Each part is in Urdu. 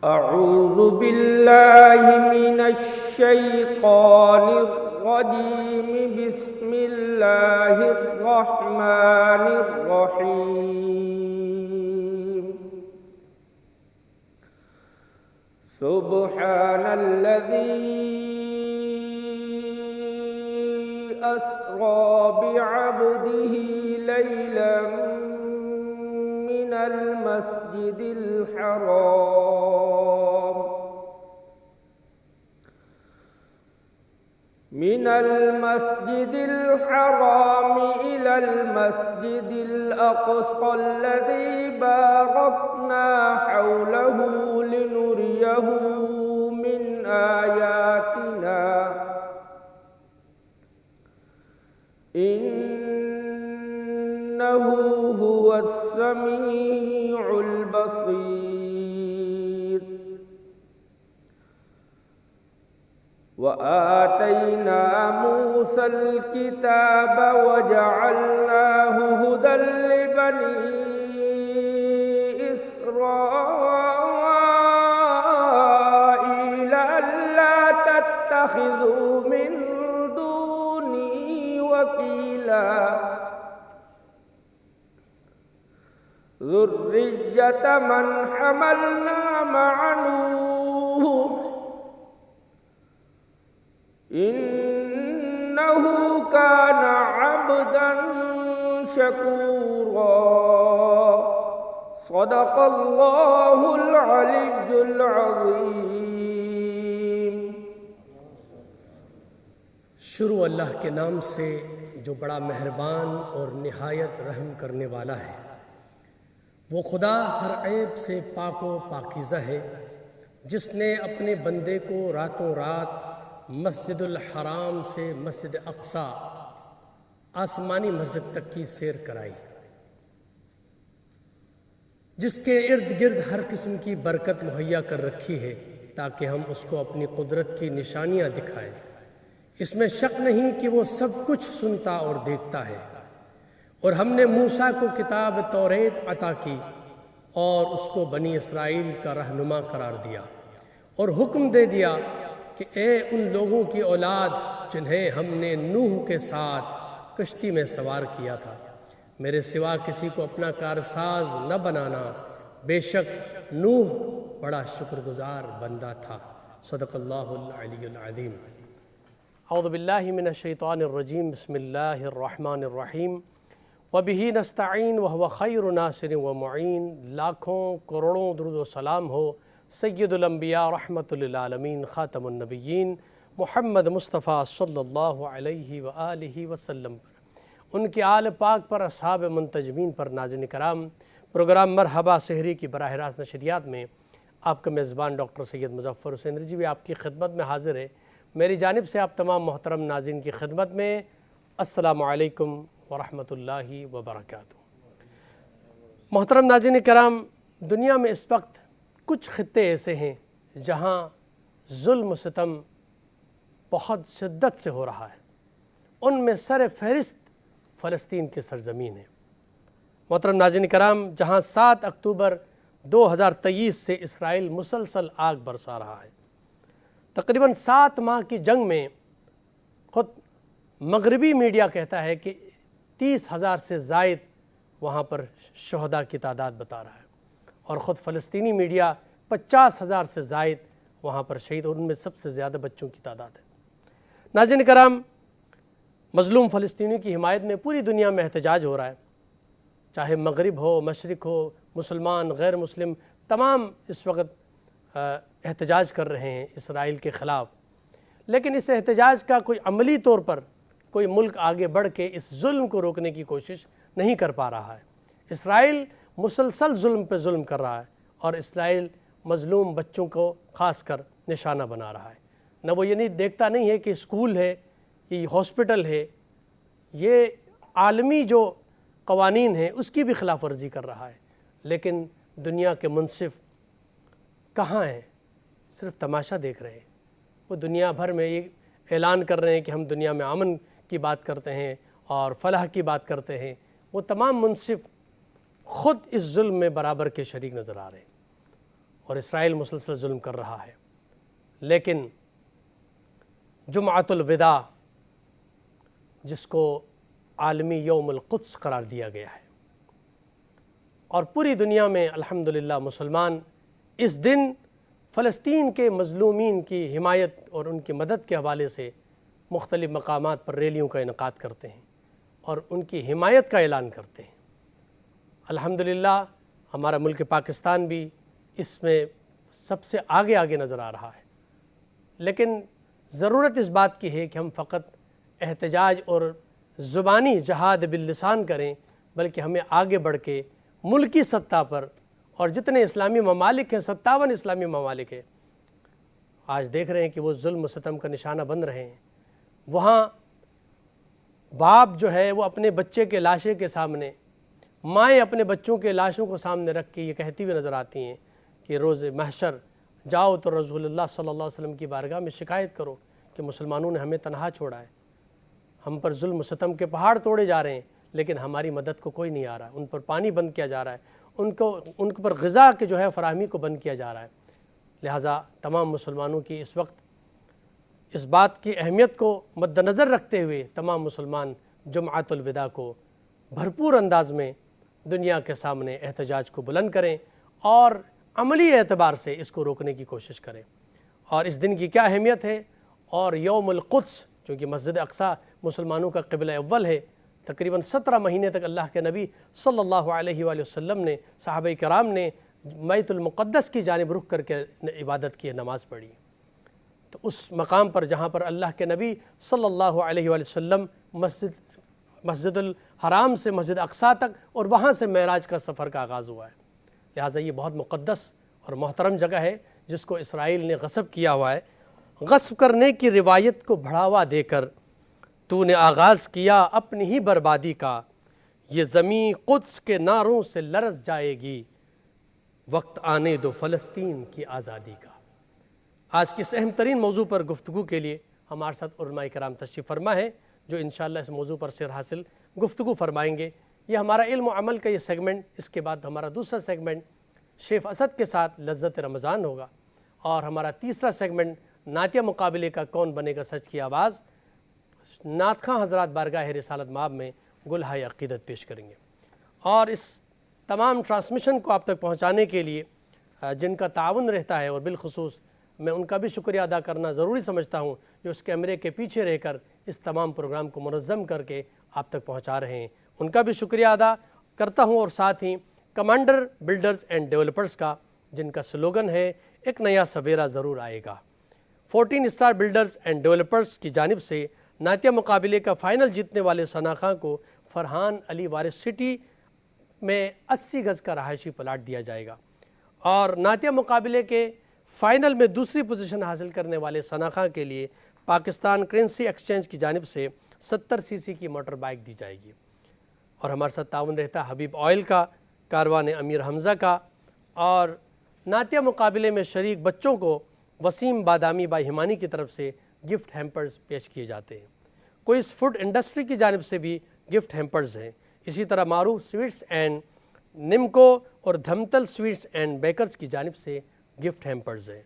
أعوذ بالله من الشيطان الرجيم. بسم الله الرحمن الرحيم. سبحان الذي أسرى بعبده ليلا من المسجد الحرام إلى المسجد الأقصى الذي باركنا حوله لنريه من آياتنا إنه هو السميع البصير. وآتينا موسى الكتاب وجعلناه هدى لبني إسرائيل ألا تتخذوا من دوني وكيلا ذرية من حملنا مع نوح إنه كان عبدا شكورا. صدق الله العلي العظيم. شروع اللہ کے نام سے جو بڑا مہربان اور نہایت رحم کرنے والا ہے. وہ خدا ہر عیب سے پاک و پاکیزہ ہے جس نے اپنے بندے کو راتوں رات مسجد الحرام سے مسجد اقصی آسمانی مسجد تک کی سیر کرائی، جس کے ارد گرد ہر قسم کی برکت مہیا کر رکھی ہے تاکہ ہم اس کو اپنی قدرت کی نشانیاں دکھائیں. اس میں شک نہیں کہ وہ سب کچھ سنتا اور دیکھتا ہے. اور ہم نے موسیٰ کو کتاب توریت عطا کی اور اس کو بنی اسرائیل کا رہنما قرار دیا اور حکم دے دیا کہ اے ان لوگوں کی اولاد جنہیں ہم نے نوح کے ساتھ کشتی میں سوار کیا تھا، میرے سوا کسی کو اپنا کارساز نہ بنانا، بے شک نوح بڑا شکر گزار بندہ تھا. صدق اللہ العلی العظیم. اعوذ باللہ من الشیطان الرجیم. بسم اللہ الرحمن الرحیم. وَبِهِ نَسْتَعِينُ وَهُوَ خَيْرُ نَاصِرٍ وَمُعِينٍ. لاکھوں کروڑوں درود و سلام ہو سید الانبیاء رحمت للعالمین خاتم النبیین محمد مصطفیٰ صلی اللہ علیہ وآلہ وسلم پر، ان کے آل پاک پر، اصحاب منتجمین پر. ناظرین کرام، پروگرام مرحبا سحری کی براہ راست نشریات میں آپ کا میزبان ڈاکٹر سید مظفر حسین رضوی آپ کی خدمت میں حاضر ہے. میری جانب سے آپ تمام محترم ناظرین کی خدمت میں السلام علیکم ورحمۃ اللہ وبرکاتہ. محترم ناظرین کرام، دنیا میں اس وقت کچھ خطے ایسے ہیں جہاں ظلم و ستم بہت شدت سے ہو رہا ہے. ان میں سر فہرست فلسطین کی سرزمین ہے. محترم ناظرین کرام، جہاں 7 اکتوبر 2023 سے اسرائیل مسلسل آگ برسا رہا ہے. تقریباً 7 ماہ کی جنگ میں خود مغربی میڈیا کہتا ہے کہ 30,000 سے زائد وہاں پر شہداء کی تعداد بتا رہا ہے، اور خود فلسطینی میڈیا 50,000 سے زائد وہاں پر شہید، اور ان میں سب سے زیادہ بچوں کی تعداد ہے. ناظرین کرام، مظلوم فلسطینیوں کی حمایت میں پوری دنیا میں احتجاج ہو رہا ہے، چاہے مغرب ہو، مشرق ہو، مسلمان، غیر مسلم، تمام اس وقت احتجاج کر رہے ہیں اسرائیل کے خلاف. لیکن اس احتجاج کا کوئی عملی طور پر کوئی ملک آگے بڑھ کے اس ظلم کو روکنے کی کوشش نہیں کر پا رہا ہے. اسرائیل مسلسل ظلم پہ ظلم کر رہا ہے، اور اسرائیل مظلوم بچوں کو خاص کر نشانہ بنا رہا ہے. نہ وہ یہ نہیں دیکھتا نہیں ہے کہ اسکول ہے، یہ ہاسپٹل ہے، یہ عالمی جو قوانین ہیں اس کی بھی خلاف ورزی کر رہا ہے. لیکن دنیا کے منصف کہاں ہیں؟ صرف تماشا دیکھ رہے ہیں. وہ دنیا بھر میں یہ اعلان کر رہے ہیں کہ ہم دنیا میں امن کی بات کرتے ہیں اور فلاح کی بات کرتے ہیں. وہ تمام منصف خود اس ظلم میں برابر کے شریک نظر آ رہے ہیں. اور اسرائیل مسلسل ظلم کر رہا ہے، لیکن جمعۃ الوداع جس کو عالمی یوم القدس قرار دیا گیا ہے، اور پوری دنیا میں الحمدللہ مسلمان اس دن فلسطین کے مظلومین کی حمایت اور ان کی مدد کے حوالے سے مختلف مقامات پر ریلیوں کا انعقاد کرتے ہیں اور ان کی حمایت کا اعلان کرتے ہیں۔ الحمدللہ ہمارا ملک پاکستان بھی اس میں سب سے آگے نظر آ رہا ہے، لیکن ضرورت اس بات کی ہے کہ ہم فقط احتجاج اور زبانی جہاد باللسان کریں، بلکہ ہمیں آگے بڑھ کے ملکی سطح پر، اور جتنے اسلامی ممالک ہیں 57 اسلامی ممالک ہیں، آج دیکھ رہے ہیں کہ وہ ظلم و ستم کا نشانہ بن رہے ہیں۔ وہاں باپ جو ہے وہ اپنے بچے کے لاشے کے سامنے، مائیں اپنے بچوں کے لاشوں کو سامنے رکھ کے یہ کہتی ہوئی نظر آتی ہیں کہ روز محشر جاؤ تو رسول اللہ صلی اللہ علیہ وسلم کی بارگاہ میں شکایت کرو کہ مسلمانوں نے ہمیں تنہا چھوڑا ہے، ہم پر ظلم و ستم کے پہاڑ توڑے جا رہے ہیں، لیکن ہماری مدد کو کوئی نہیں آ رہا، ان پر پانی بند کیا جا رہا ہے، ان پر غذا کے جو ہے فراہمی کو بند کیا جا رہا ہے۔ لہٰذا تمام مسلمانوں کی اس وقت اس بات کی اہمیت کو مد نظر رکھتے ہوئے تمام مسلمان جمعۃ الوداع کو بھرپور انداز میں دنیا کے سامنے احتجاج کو بلند کریں اور عملی اعتبار سے اس کو روکنے کی کوشش کریں۔ اور اس دن کی کیا اہمیت ہے، اور یوم القدس چونکہ مسجد اقصی مسلمانوں کا قبلہ اول ہے، تقریباً 17 مہینے تک اللہ کے نبی صلی اللہ علیہ وآلہ وسلم نے، صحابہ کرام نے بیت المقدس کی جانب رخ کر کے عبادت کی، نماز پڑھی۔ تو اس مقام پر جہاں پر اللہ کے نبی صلی اللہ علیہ وآلہ وسلم مسجد الحرام سے مسجد اقصی تک اور وہاں سے معراج کا سفر کا آغاز ہوا ہے، لہٰذا یہ بہت مقدس اور محترم جگہ ہے جس کو اسرائیل نے غصب کیا ہوا ہے۔ غصب کرنے کی روایت کو بڑھاوا دے کر تو نے آغاز کیا اپنی ہی بربادی کا، یہ زمین قدس کے نعروں سے لرز جائے گی، وقت آنے دو فلسطین کی آزادی کا۔ آج کے اس اہم ترین موضوع پر گفتگو کے لیے ہمارے ساتھ علماء کرام تشریف فرما ہے جو انشاءاللہ اس موضوع پر سیر حاصل گفتگو فرمائیں گے۔ یہ ہمارا علم و عمل کا یہ سیگمنٹ، اس کے بعد ہمارا دوسرا سیگمنٹ شیخ اسد کے ساتھ لذت رمضان ہوگا، اور ہمارا تیسرا سیگمنٹ نعتیہ مقابلے کا کون بنے گا سچ کی آواز، نعت خواں حضرات بارگاہ رسالت مآب میں گلہائے عقیدت پیش کریں گے۔ اور اس تمام ٹرانسمیشن کو آپ تک پہنچانے کے لیے جن کا تعاون رہتا ہے، اور بالخصوص میں ان کا بھی شکریہ ادا کرنا ضروری سمجھتا ہوں جو اس کیمرے کے پیچھے رہ کر اس تمام پروگرام کو منظم کر کے آپ تک پہنچا رہے ہیں، ان کا بھی شکریہ ادا کرتا ہوں، اور ساتھ ہی کمانڈر بلڈرز اینڈ ڈیولپرز کا جن کا سلوگن ہے ایک نیا سویرا ضرور آئے گا۔ 14 اسٹار بلڈرز اینڈ ڈیولپرز کی جانب سے نعتیہ مقابلے کا فائنل جیتنے والے ثناء کو فرحان علی وارث سٹی میں 80 گز کا رہائشی پلاٹ دیا جائے گا، اور نعتیہ مقابلے کے فائنل میں دوسری پوزیشن حاصل کرنے والے ثناء کے لیے پاکستان کرنسی ایکسچینج کی جانب سے 70 سی سی کی موٹر بائک دی جائے گی۔ اور ہمارے ساتھ تعاون رہتا ہے حبیب آئل کا، کاروان امیر حمزہ کا، اور نعتیہ مقابلے میں شریک بچوں کو وسیم بادامی بائی ہمانی کی طرف سے گفٹ ہیمپرز پیش کیے جاتے ہیں۔ کوئی اس فوڈ انڈسٹری کی جانب سے بھی گفٹ ہیمپرز ہیں، اسی طرح معروف سویٹس اینڈ نمکو اور دھمتل سویٹس اینڈ بیکرز کی جانب سے گفٹ ہیمپرز ہیں،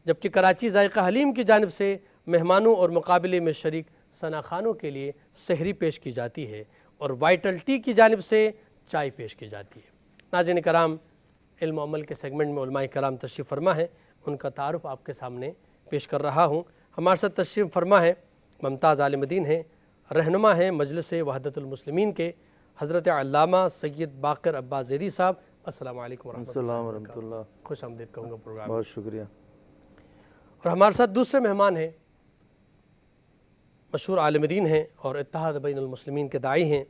جبکہ کراچی ذائقہ حلیم کی جانب سے مہمانوں اور مقابلے میں شریک ثناء خانوں کے لیے سحری پیش کی جاتی ہے، اور وائٹل ٹی کی جانب سے چائے پیش کی جاتی ہے۔ ناظرین کرام، علم و عمل کے سیگمنٹ میں علماء کرام تشریف فرما ہے، ان کا تعارف آپ کے سامنے پیش کر رہا ہوں۔ ہمارے ساتھ تشریف فرما ہے ممتاز عالم دین ہیں، رہنما ہیں مجلس وحدت المسلمین کے، حضرت علامہ سید باقر عباس زیدی صاحب۔ السلام علیکم ورحمۃ اللہ، خوش آمدید کہوں گا پروگرام۔ بہت شکریہ۔ اور ہمارے ساتھ دوسرے مہمان ہیں، مشہور عالم دین ہیں اور اتحاد بین المسلمین کے داعی ہیں،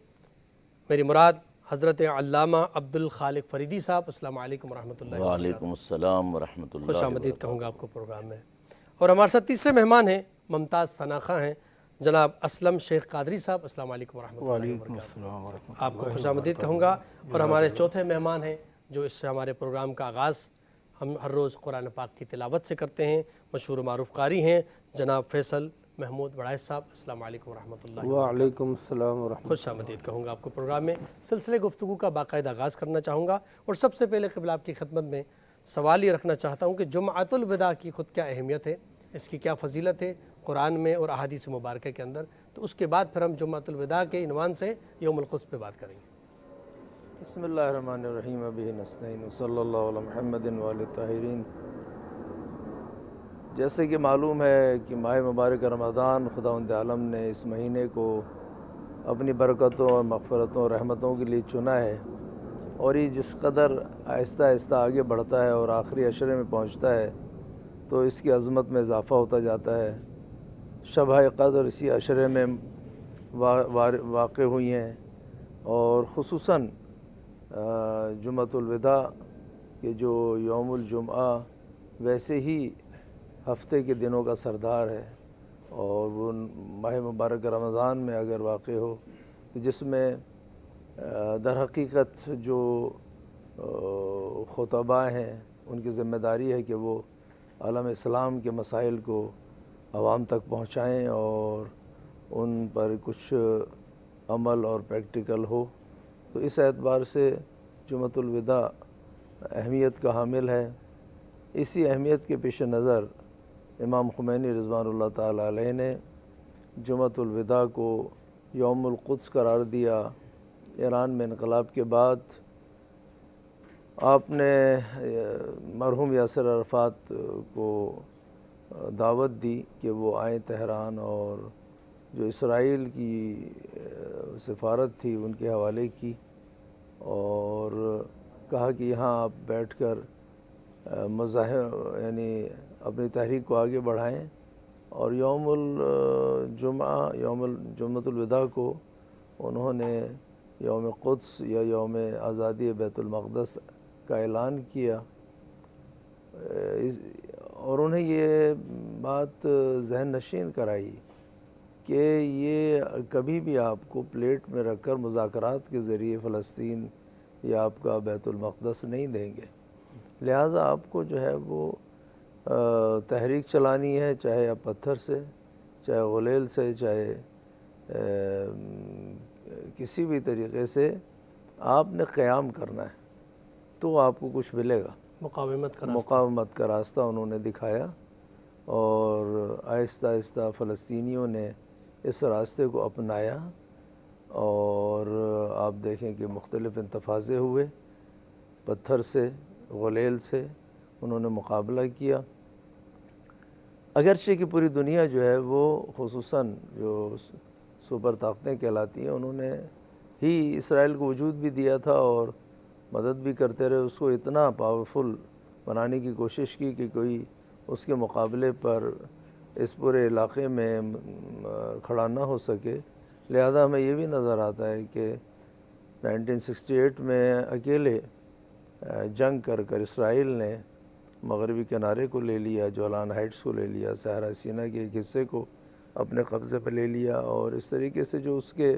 میری مراد حضرت علامہ عبد الخالق فریدی صاحب۔ السلام علیکم ورحمۃ اللہ۔ وعلیکم السلام ورحمۃ اللہ، خوش آمدید کہوں گا آپ کو پروگرام میں۔ اور ہمارے ساتھ تیسرے مہمان ہیں، ممتاز ثناء ہیں جناب اسلم شیخ قادری صاحب۔ السلام علیکم ورحمۃ اللہ وبرکاتہ، آپ کو خوش آمدید کہوں گا۔ اور ہمارے چوتھے مہمان ہیں جو اس سے ہمارے پروگرام کا آغاز ہم ہر روز قرآن پاک کی تلاوت سے کرتے ہیں، مشہور و معروف قاری ہیں جناب فیصل محمود بڑائش صاحب۔ السلام علیکم ورحمۃ اللہ۔ وعلیکم السلام ورحمۃ خوش آمدید کہوں گا آپ کو پروگرام میں۔ سلسلے گفتگو کا باقاعدہ آغاز کرنا چاہوں گا، اور سب سے پہلے قبلہ آپ کی خدمت میں سوال یہ رکھنا چاہتا ہوں کہ جمعۃ الوداع کی خود کیا اہمیت ہے، اس کی کیا فضیلت ہے قرآن میں اور احادیث مبارکہ کے اندر، تو اس کے بعد پھر ہم جمعۃ الوداع کے عنوان سے یوم القدس پہ بات کریں گے۔ بسم اللہ الرحمن الرحیم بہ نستعین وصلی اللہ علی محمد وآلہ الطاہرین۔ جیسے کہ معلوم ہے کہ ماہ مبارک رمضان خداوند عالم نے اس مہینے کو اپنی برکتوں اور مغفرتوں اور رحمتوں کے لیے چنا ہے، اور یہ جس قدر آہستہ آہستہ آگے بڑھتا ہے اور آخری عشرے میں پہنچتا ہے تو اس کی عظمت میں اضافہ ہوتا جاتا ہے۔ شبہ قدر اسی عشرے میں واقع ہوئی ہیں، اور خصوصاً جمعۃ الوداع کہ جو یوم الجمعہ ویسے ہی ہفتے کے دنوں کا سردار ہے، اور وہ ماہ مبارک رمضان میں اگر واقع ہو تو جس میں در حقیقت جو خطباء ہیں ان کی ذمہ داری ہے کہ وہ عالم اسلام کے مسائل کو عوام تک پہنچائیں اور ان پر کچھ عمل اور پریکٹیکل ہو، تو اس اعتبار سے جمعۃ الوداع اہمیت کا حامل ہے۔ اسی اہمیت کے پیش نظر امام خمینی رضوان اللہ تعالیٰ علیہ نے جمعۃ الوداع کو یوم القدس قرار دیا۔ ایران میں انقلاب کے بعد آپ نے مرحوم یاسر عرفات کو دعوت دی کہ وہ آئیں تہران، اور جو اسرائیل کی سفارت تھی ان کے حوالے کی، اور کہا کہ یہاں آپ بیٹھ کر یعنی اپنی تحریک کو آگے بڑھائیں، اور یوم الجمعہ جمعۃ الوداع کو انہوں نے یوم قدس یا یوم آزادی بیت المقدس کا اعلان کیا، اور انہیں یہ بات ذہن نشین کرائی کہ یہ کبھی بھی آپ کو پلیٹ میں رکھ کر مذاکرات کے ذریعے فلسطین یا آپ کا بیت المقدس نہیں دیں گے، لہٰذا آپ کو جو ہے وہ تحریک چلانی ہے، چاہے آپ پتھر سے، چاہے غلیل سے، چاہے کسی بھی طریقے سے آپ نے قیام کرنا ہے تو آپ کو کچھ ملے گا۔ مقاومت کا راستہ انہوں نے دکھایا، اور آہستہ آہستہ فلسطینیوں نے اس راستے کو اپنایا، اور آپ دیکھیں کہ مختلف انتفاضے ہوئے، پتھر سے، غلیل سے انہوں نے مقابلہ کیا، اگرچہ کہ پوری دنیا جو ہے وہ خصوصاً جو سپر طاقتیں کہلاتی ہیں انہوں نے ہی اسرائیل کو وجود بھی دیا تھا اور مدد بھی کرتے رہے، اس کو اتنا پاورفل بنانے کی کوشش کی کہ کوئی اس کے مقابلے پر اس پورے علاقے میں کھڑا نہ ہو سکے۔ لہذا ہمیں یہ بھی نظر آتا ہے کہ 1968 میں اکیلے جنگ کر کر اسرائیل نے مغربی کنارے کو لے لیا، جولان ہائٹس کو لے لیا، صحرا سینا کے ایک حصے کو اپنے قبضے پہ لے لیا، اور اس طریقے سے جو اس کے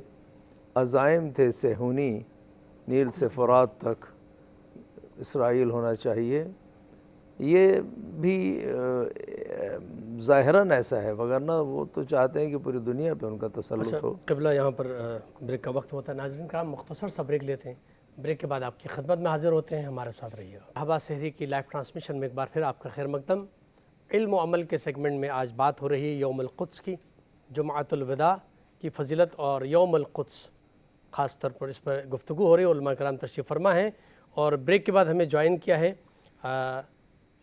عزائم تھے صہیونی، نیل سے فرات تک اسرائیل ہونا چاہیے، یہ بھی ظاہراً ایسا ہے، وگرنہ وہ تو چاہتے ہیں کہ پوری دنیا پہ ان کا تسلط ہو۔ قبلہ یہاں پر بریک کا وقت ہوتا ہے، ناظرین کرام مختصر سا بریک لیتے ہیں، بریک کے بعد آپ کی خدمت میں حاضر ہوتے ہیں، ہمارے ساتھ رہیے گا۔ مرحبا سحری کی لائیو ٹرانسمیشن میں ایک بار پھر آپ کا خیر مقدم۔ علم و عمل کے سیگمنٹ میں آج بات ہو رہی ہے یوم القدس کی، جمعۃ الوداع کی فضیلت اور یوم القدس خاص طور پر اس پر گفتگو ہو رہی ہے، علماء کرام تشریف فرما ہیں، اور بریک کے بعد ہمیں جوائن کیا ہے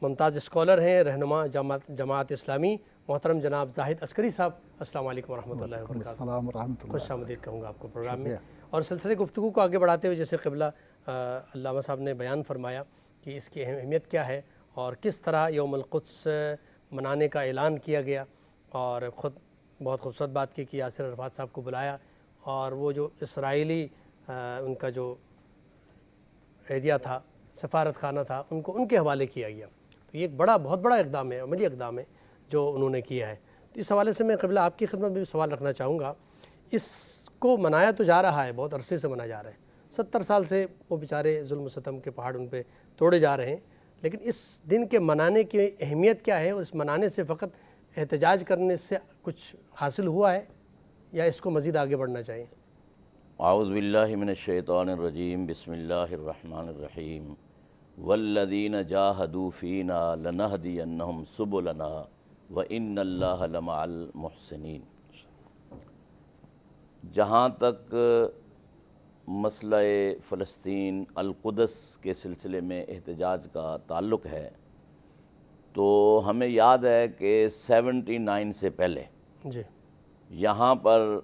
ممتاز اسکالر ہیں، رہنما جماعت اسلامی، محترم جناب زاہد عسکری صاحب۔ السلام علیکم ورحمۃ اللہ وبرکاتہ۔ السلام ورحمۃ اللہ، خوش آمدید کہوں گا آپ کو پروگرام میں، اور سلسلے گفتگو کو آگے بڑھاتے ہوئے جیسے قبلہ علامہ صاحب نے بیان فرمایا کہ اس کی اہمیت کیا ہے اور کس طرح یوم القدس منانے کا اعلان کیا گیا، اور خود بہت خوبصورت بات کی کہ یاسر عرفات صاحب کو بلایا، اور وہ جو اسرائیلی ان کا جو ایریا تھا، سفارت خانہ تھا، ان کو ان کے حوالے کیا گیا، تو یہ ایک بہت بڑا اقدام ہے، عملی اقدام ہے جو انہوں نے کیا ہے۔ تو اس حوالے سے میں قبلہ آپ کی خدمت میں بھی سوال رکھنا چاہوں گا، اس کو منایا تو جا رہا ہے، بہت عرصے سے منایا جا رہا ہے، 70 سال سے وہ بیچارے ظلم و ستم کے پہاڑ ان پہ توڑے جا رہے ہیں، لیکن اس دن کے منانے کی اہمیت کیا ہے، اور اس منانے سے فقط احتجاج کرنے سے کچھ حاصل ہوا ہے یا اس کو مزید آگے بڑھنا چاہیے؟ اعوذ باللہ من الشیطان الرجیم، بسم اللہ الرحمن الرحیم، والذین جاہدوا فینا لنہدینہم سبلنا وإن اللہ لمع المحسنین۔ جہاں تک مسئلہ فلسطین القدس کے سلسلے میں احتجاج کا تعلق ہے تو ہمیں یاد ہے کہ 79 سے پہلے جی یہاں پر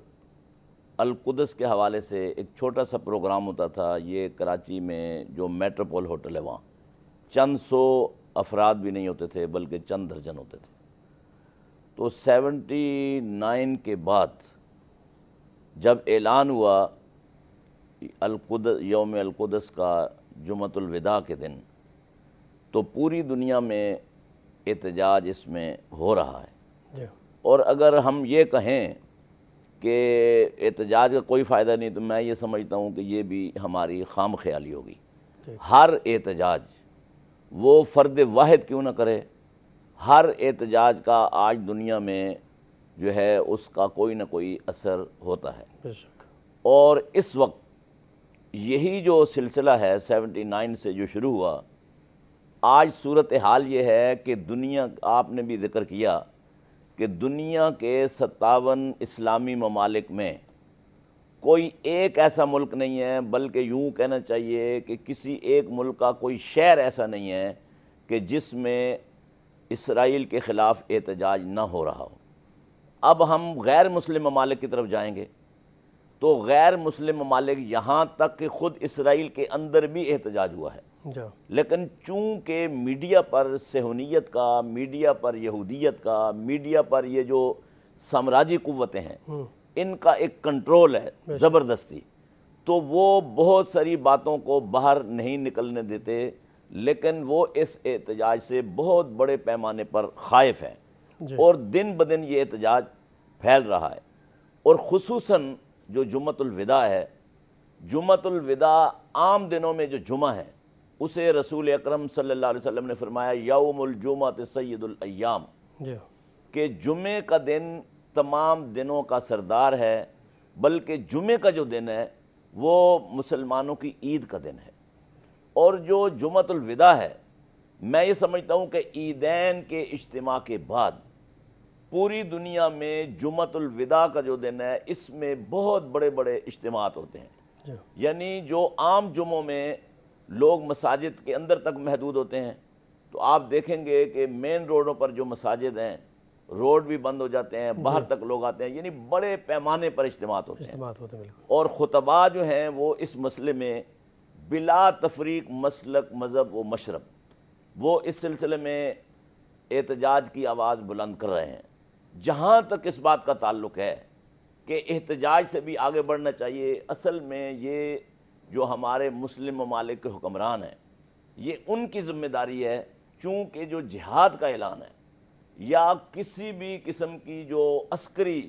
القدس کے حوالے سے ایک چھوٹا سا پروگرام ہوتا تھا۔ یہ کراچی میں جو میٹروپول ہوٹل ہے وہاں چند سو افراد بھی نہیں ہوتے تھے بلکہ چند درجن ہوتے تھے۔ تو 79 کے بعد جب اعلان ہوا یوم القدس کا جمعۃ الوداع کے دن تو پوری دنیا میں احتجاج اس میں ہو رہا ہے۔ جی اور اگر ہم یہ کہیں کہ احتجاج کا کوئی فائدہ نہیں تو میں یہ سمجھتا ہوں کہ یہ بھی ہماری خام خیالی ہوگی۔ ہر احتجاج وہ فرد واحد کیوں نہ کرے، ہر احتجاج کا آج دنیا میں جو ہے اس کا کوئی نہ کوئی اثر ہوتا ہے۔ بے شک۔ اور اس وقت یہی جو سلسلہ ہے 79 سے جو شروع ہوا، آج صورتحال یہ ہے کہ دنیا، آپ نے بھی ذکر کیا کہ دنیا کے 57 اسلامی ممالک میں کوئی ایک ایسا ملک نہیں ہے، بلکہ یوں کہنا چاہیے کہ کسی ایک ملک کا کوئی شہر ایسا نہیں ہے کہ جس میں اسرائیل کے خلاف احتجاج نہ ہو رہا ہو۔ اب ہم غیر مسلم ممالک کی طرف جائیں گے تو غیر مسلم ممالک یہاں تک کہ خود اسرائیل کے اندر بھی احتجاج ہوا ہے، لیکن چونکہ میڈیا پر صہیونیت کا، میڈیا پر یہودیت کا، میڈیا پر یہ جو سامراجی قوتیں ہیں ان کا ایک کنٹرول ہے زبردستی، تو وہ بہت ساری باتوں کو باہر نہیں نکلنے دیتے، لیکن وہ اس احتجاج سے بہت بڑے پیمانے پر خائف ہیں اور دن بدن یہ احتجاج پھیل رہا ہے۔ اور خصوصاً جو جمعۃ الوداع ہے، جمعۃ الوداع عام دنوں میں جو جمعہ ہے اسے رسول اکرم صلی اللہ علیہ وسلم نے فرمایا یوم الجمعۃ سید الایام، کہ جمعے کا دن تمام دنوں کا سردار ہے، بلکہ جمعے کا جو دن ہے وہ مسلمانوں کی عید کا دن ہے۔ اور جو جمعۃ الوداع ہے، میں یہ سمجھتا ہوں کہ عیدین کے اجتماع کے بعد پوری دنیا میں جمعۃ الوداع کا جو دن ہے اس میں بہت بڑے بڑے اجتماعات ہوتے ہیں۔ یعنی جو عام جمعوں میں لوگ مساجد کے اندر تک محدود ہوتے ہیں، تو آپ دیکھیں گے کہ مین روڈوں پر جو مساجد ہیں روڈ بھی بند ہو جاتے ہیں، باہر تک لوگ آتے ہیں، یعنی بڑے پیمانے پر اجتماعات ہوتے ہیں۔ اور خطباء جو ہیں وہ اس مسئلے میں بلا تفریق مسلک، مذہب و مشرب، وہ اس سلسلے میں احتجاج کی آواز بلند کر رہے ہیں۔ جہاں تک اس بات کا تعلق ہے کہ احتجاج سے بھی آگے بڑھنا چاہیے، اصل میں یہ جو ہمارے مسلم ممالک کے حکمران ہیں یہ ان کی ذمہ داری ہے، چونکہ جو جہاد کا اعلان ہے یا کسی بھی قسم کی جو عسکری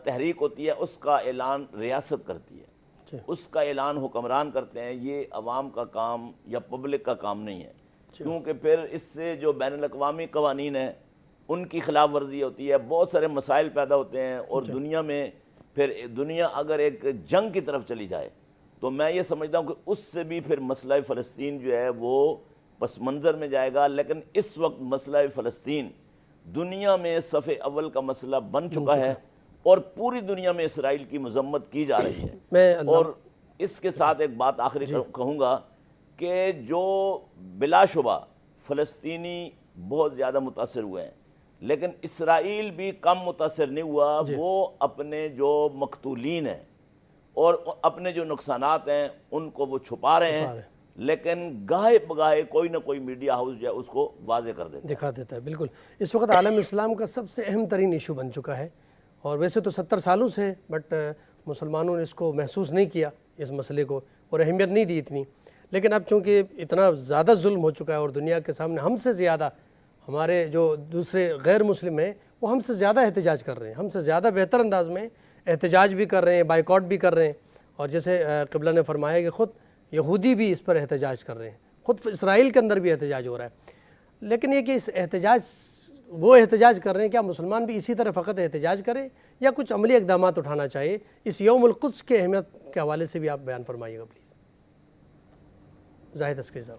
تحریک ہوتی ہے اس کا اعلان ریاست کرتی ہے، اس کا اعلان حکمران کرتے ہیں، یہ عوام کا کام یا پبلک کا کام نہیں ہے، کیونکہ پھر اس سے جو بین الاقوامی قوانین ہیں ان کی خلاف ورزی ہوتی ہے، بہت سارے مسائل پیدا ہوتے ہیں، اور دنیا میں پھر دنیا اگر ایک جنگ کی طرف چلی جائے تو میں یہ سمجھتا ہوں کہ اس سے بھی پھر مسئلہ فلسطین جو ہے وہ پس منظر میں جائے گا۔ لیکن اس وقت مسئلہ فلسطین دنیا میں صف اول کا مسئلہ بن چکا ہے اور پوری دنیا میں اسرائیل کی مذمت کی جا رہی ہے۔ اور اس کے ساتھ ایک بات آخری کہوں گا کہ جو بلا شبہ فلسطینی بہت زیادہ متاثر ہوئے ہیں، لیکن اسرائیل بھی کم متاثر نہیں ہوا، وہ اپنے جو مقتولین ہیں اور اپنے جو نقصانات ہیں ان کو وہ چھپا رہے ہیں، لیکن گاہے بگاہے کوئی نہ کوئی میڈیا ہاؤس جو ہے اس کو واضح کر دیتا ہے، دکھا دیتا ہے۔ بالکل اس وقت عالم اسلام کا سب سے اہم ترین ایشو بن چکا ہے، اور ویسے تو 70 سالوں سے بٹ مسلمانوں نے اس کو محسوس نہیں کیا، اس مسئلے کو، اور اہمیت نہیں دی اتنی، لیکن اب چونکہ اتنا زیادہ ظلم ہو چکا ہے اور دنیا کے سامنے ہم سے زیادہ ہمارے جو دوسرے غیر مسلم ہیں وہ ہم سے زیادہ احتجاج کر رہے ہیں، ہم سے زیادہ بہتر انداز میں احتجاج بھی کر رہے ہیں، بائیکاٹ بھی کر رہے ہیں، اور جیسے قبلہ نے فرمایا کہ خود یہودی بھی اس پر احتجاج کر رہے ہیں، خود اسرائیل کے اندر بھی احتجاج ہو رہا ہے۔ لیکن یہ کہ اس احتجاج وہ احتجاج کر رہے ہیں، کیا مسلمان بھی اسی طرح فقط احتجاج کریں یا کچھ عملی اقدامات اٹھانا چاہیے؟ اس یوم القدس کے اہمیت کے حوالے سے بھی آپ بیان فرمائیے گا پلیز۔ زاہد عسکری صاحب۔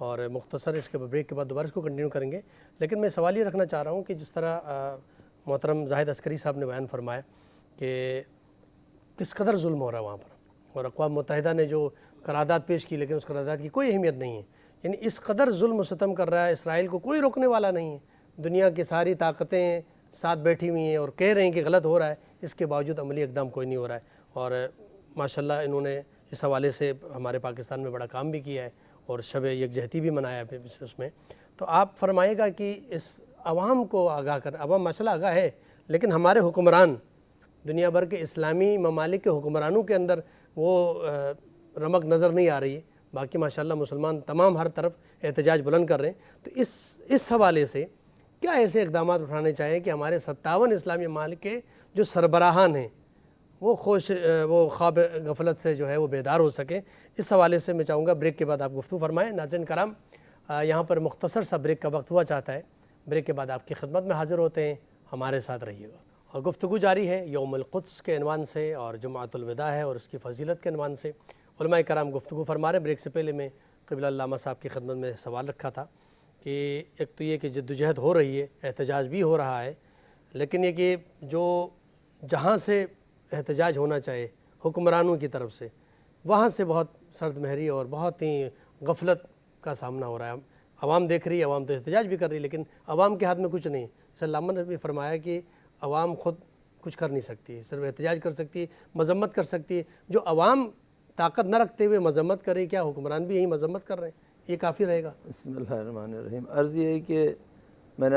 اور مختصر اس کے بریک کے بعد دوبارہ اس کو کنٹینیو کریں گے. لیکن میں سوال یہ رکھنا چاہ رہا ہوں کہ جس طرح محترم زاہد عسکری صاحب نے بیان فرمایا کہ کس قدر ظلم ہو رہا ہے وہاں پر, اور اقوام متحدہ نے جو قرارداد پیش کی لیکن اس قرارداد کی کوئی اہمیت نہیں ہے. یعنی اس قدر ظلم و ستم کر رہا ہے, اسرائیل کو کوئی روکنے والا نہیں ہے. دنیا کی ساری طاقتیں ساتھ بیٹھی ہوئی ہیں اور کہہ رہے ہیں کہ غلط ہو رہا ہے, اس کے باوجود عملی اقدام کوئی نہیں ہو رہا ہے. اور ماشاءاللہ انہوں نے اس حوالے سے ہمارے پاکستان میں بڑا کام بھی کیا ہے اور شب یکجہتی بھی منایا ہے اس میں. تو آپ فرمائے گا کہ اس عوام کو آگاہ کر, عوام ماشاءاللہ آگاہ ہے, لیکن ہمارے حکمران دنیا بھر کے اسلامی ممالک کے حکمرانوں کے اندر وہ رمق نظر نہیں آ رہی ہے. باقی ماشاءاللہ مسلمان تمام ہر طرف احتجاج بلند کر رہے ہیں. تو اس حوالے سے کیا ایسے اقدامات اٹھانے چاہیے کہ ہمارے 57 اسلامی ممالک کے جو سربراہان ہیں وہ وہ خواب غفلت سے جو ہے وہ بیدار ہو سکیں. اس حوالے سے میں چاہوں گا بریک کے بعد آپ گفتگو فرمائیں. ناظرین کرام, یہاں پر مختصر سا بریک کا وقت ہوا چاہتا ہے. بریک کے بعد آپ کی خدمت میں حاضر ہوتے ہیں, ہمارے ساتھ رہیے گا. اور گفتگو جاری ہے یوم القدس کے عنوان سے, اور جمعۃ الوداع ہے اور اس کی فضیلت کے عنوان سے. علماء کرام گفتگو فرما رہے ہیں. بریک سے پہلے میں قبلہ علامہ صاحب کی خدمت میں سوال رکھا تھا کہ ایک تو یہ کہ جدوجہد ہو رہی ہے, احتجاج بھی ہو رہا ہے, لیکن یہ کہ جو جہاں سے احتجاج ہونا چاہے حکمرانوں کی طرف سے, وہاں سے بہت سرد مہری اور بہت ہی غفلت کا سامنا ہو رہا ہے. عوام دیکھ رہی ہے, عوام تو احتجاج بھی کر رہی ہے, لیکن عوام کے ہاتھ میں کچھ نہیں. جیسے علامہ نے بھی فرمایا کہ عوام خود کچھ کر نہیں سکتی ہے, صرف احتجاج کر سکتی ہے, مذمت کر سکتی ہے. جو عوام طاقت نہ رکھتے ہوئے مذمت کرے, کیا حکمران بھی یہی مذمت کر رہے ہیں؟ یہ کافی رہے گا. بسم اللہ الرحمن الرحیم. عرض یہ ہے کہ میں نے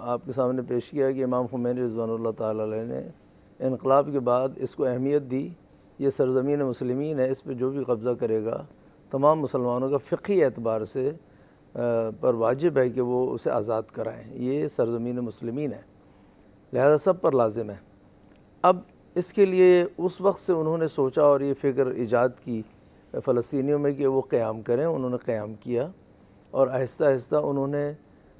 آپ کے سامنے پیش کیا کہ امام خمینی رضوان اللہ تعالیٰ علیہ نے انقلاب کے بعد اس کو اہمیت دی. یہ سرزمین مسلمین ہے, اس پہ جو بھی قبضہ کرے گا تمام مسلمانوں کا فقہی اعتبار سے پر واجب ہے کہ وہ اسے آزاد کرائیں. یہ سرزمین مسلمین ہے, لہذا سب پر لازم ہے. اب اس کے لیے اس وقت سے انہوں نے سوچا اور یہ فکر ایجاد کی فلسطینیوں میں کہ وہ قیام کریں. انہوں نے قیام کیا اور آہستہ آہستہ انہوں نے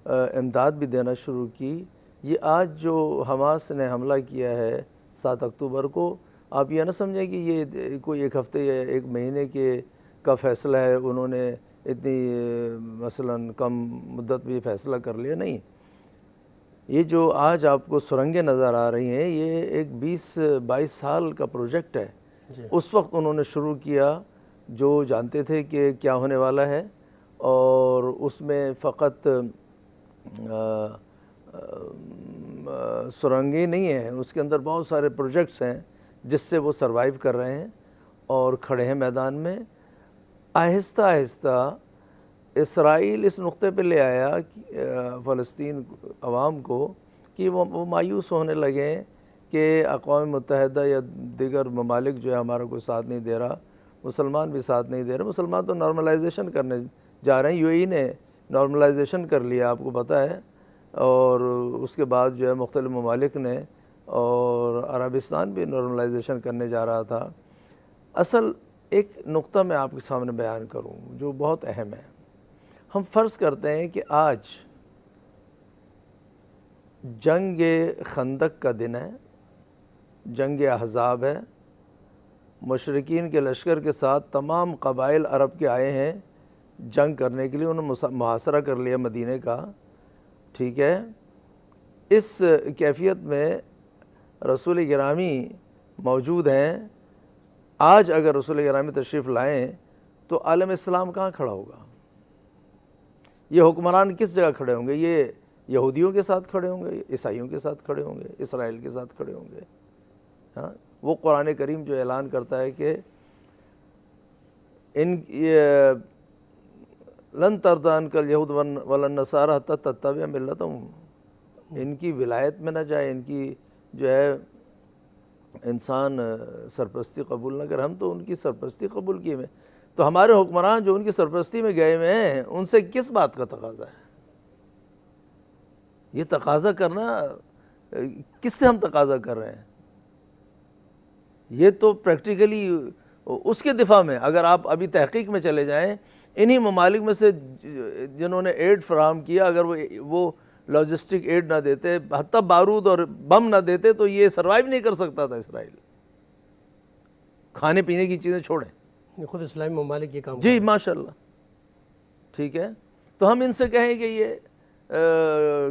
امداد بھی دینا شروع کی. یہ آج جو حماس نے حملہ کیا ہے 7 اکتوبر کو, آپ یہ نہ سمجھیں کہ یہ کوئی ایک ہفتے یا ایک مہینے کا فیصلہ ہے, انہوں نے اتنی مثلا کم مدت میں یہ فیصلہ کر لیا. نہیں, یہ جو آج آپ کو سرنگیں نظر آ رہی ہیں یہ ایک 20-22 سال کا پروجیکٹ ہے. اس وقت انہوں نے شروع کیا جو جانتے تھے کہ کیا ہونے والا ہے, اور اس میں فقط سرنگیں نہیں ہیں, اس کے اندر بہت سارے پروجیکٹس ہیں جس سے وہ سروائیو کر رہے ہیں اور کھڑے ہیں میدان میں. آہستہ آہستہ اسرائیل اس نقطے پہ لے آیا فلسطین عوام کو کہ وہ مایوس ہونے لگے کہ اقوام متحدہ یا دیگر ممالک جو ہے ہمارا کوئی ساتھ نہیں دے رہا, مسلمان بھی ساتھ نہیں دے رہے. مسلمان تو نارملائزیشن کرنے جا رہے ہیں. UAE نے نارملائزیشن کر لیا, آپ کو پتہ ہے, اور اس کے بعد جو ہے مختلف ممالک نے, اور عربستان بھی نارملائزیشن کرنے جا رہا تھا. اصل ایک نقطہ میں آپ کے سامنے بیان کروں جو بہت اہم ہے. ہم فرض کرتے ہیں کہ آج جنگ خندق کا دن ہے, جنگ احزاب ہے, مشرکین کے لشکر کے ساتھ تمام قبائل عرب کے آئے ہیں جنگ کرنے کے لیے. انہوں نے محاصرہ کر لیا مدینے کا, ٹھیک ہے. اس کیفیت میں رسول گرامی موجود ہیں. آج اگر رسول گرامی تشریف لائیں تو عالم اسلام کہاں کھڑا ہوگا؟ یہ حکمران کس جگہ کھڑے ہوں گے؟ یہ یہودیوں کے ساتھ کھڑے ہوں گے, عیسائیوں کے ساتھ کھڑے ہوں گے, اسرائیل کے ساتھ کھڑے ہوں گے. ہاں, وہ قرآن کریم جو اعلان کرتا ہے کہ لن ترضى عنك اليهود ولا النصارى حتى تتبع ملتهم. ان کی ولایت میں نہ جائے, ان کی جو ہے انسان سرپرستی قبول نہ کرے. ہم تو ان کی سرپرستی قبول کیے ہوئے, تو ہمارے حکمران جو ان کی سرپرستی میں گئے ہوئے ہیں ان سے کس بات کا تقاضا ہے؟ یہ تقاضا کرنا کس سے ہم تقاضا کر رہے ہیں؟ یہ تو پریکٹیکلی اس کے دفاع میں اگر آپ ابھی تحقیق میں چلے جائیں, انہی ممالک میں سے جنہوں نے ایڈ فراہم کیا, اگر وہ لاجسٹک ایڈ نہ دیتے, حتیٰ بارود اور بم نہ دیتے, تو یہ سروائیو نہیں کر سکتا تھا اسرائیل. کھانے پینے کی چیزیں چھوڑیں, خود اسلامی ممالک یہ کام جی ماشاءاللہ. ٹھیک ہے، تو ہم ان سے کہیں کہ یہ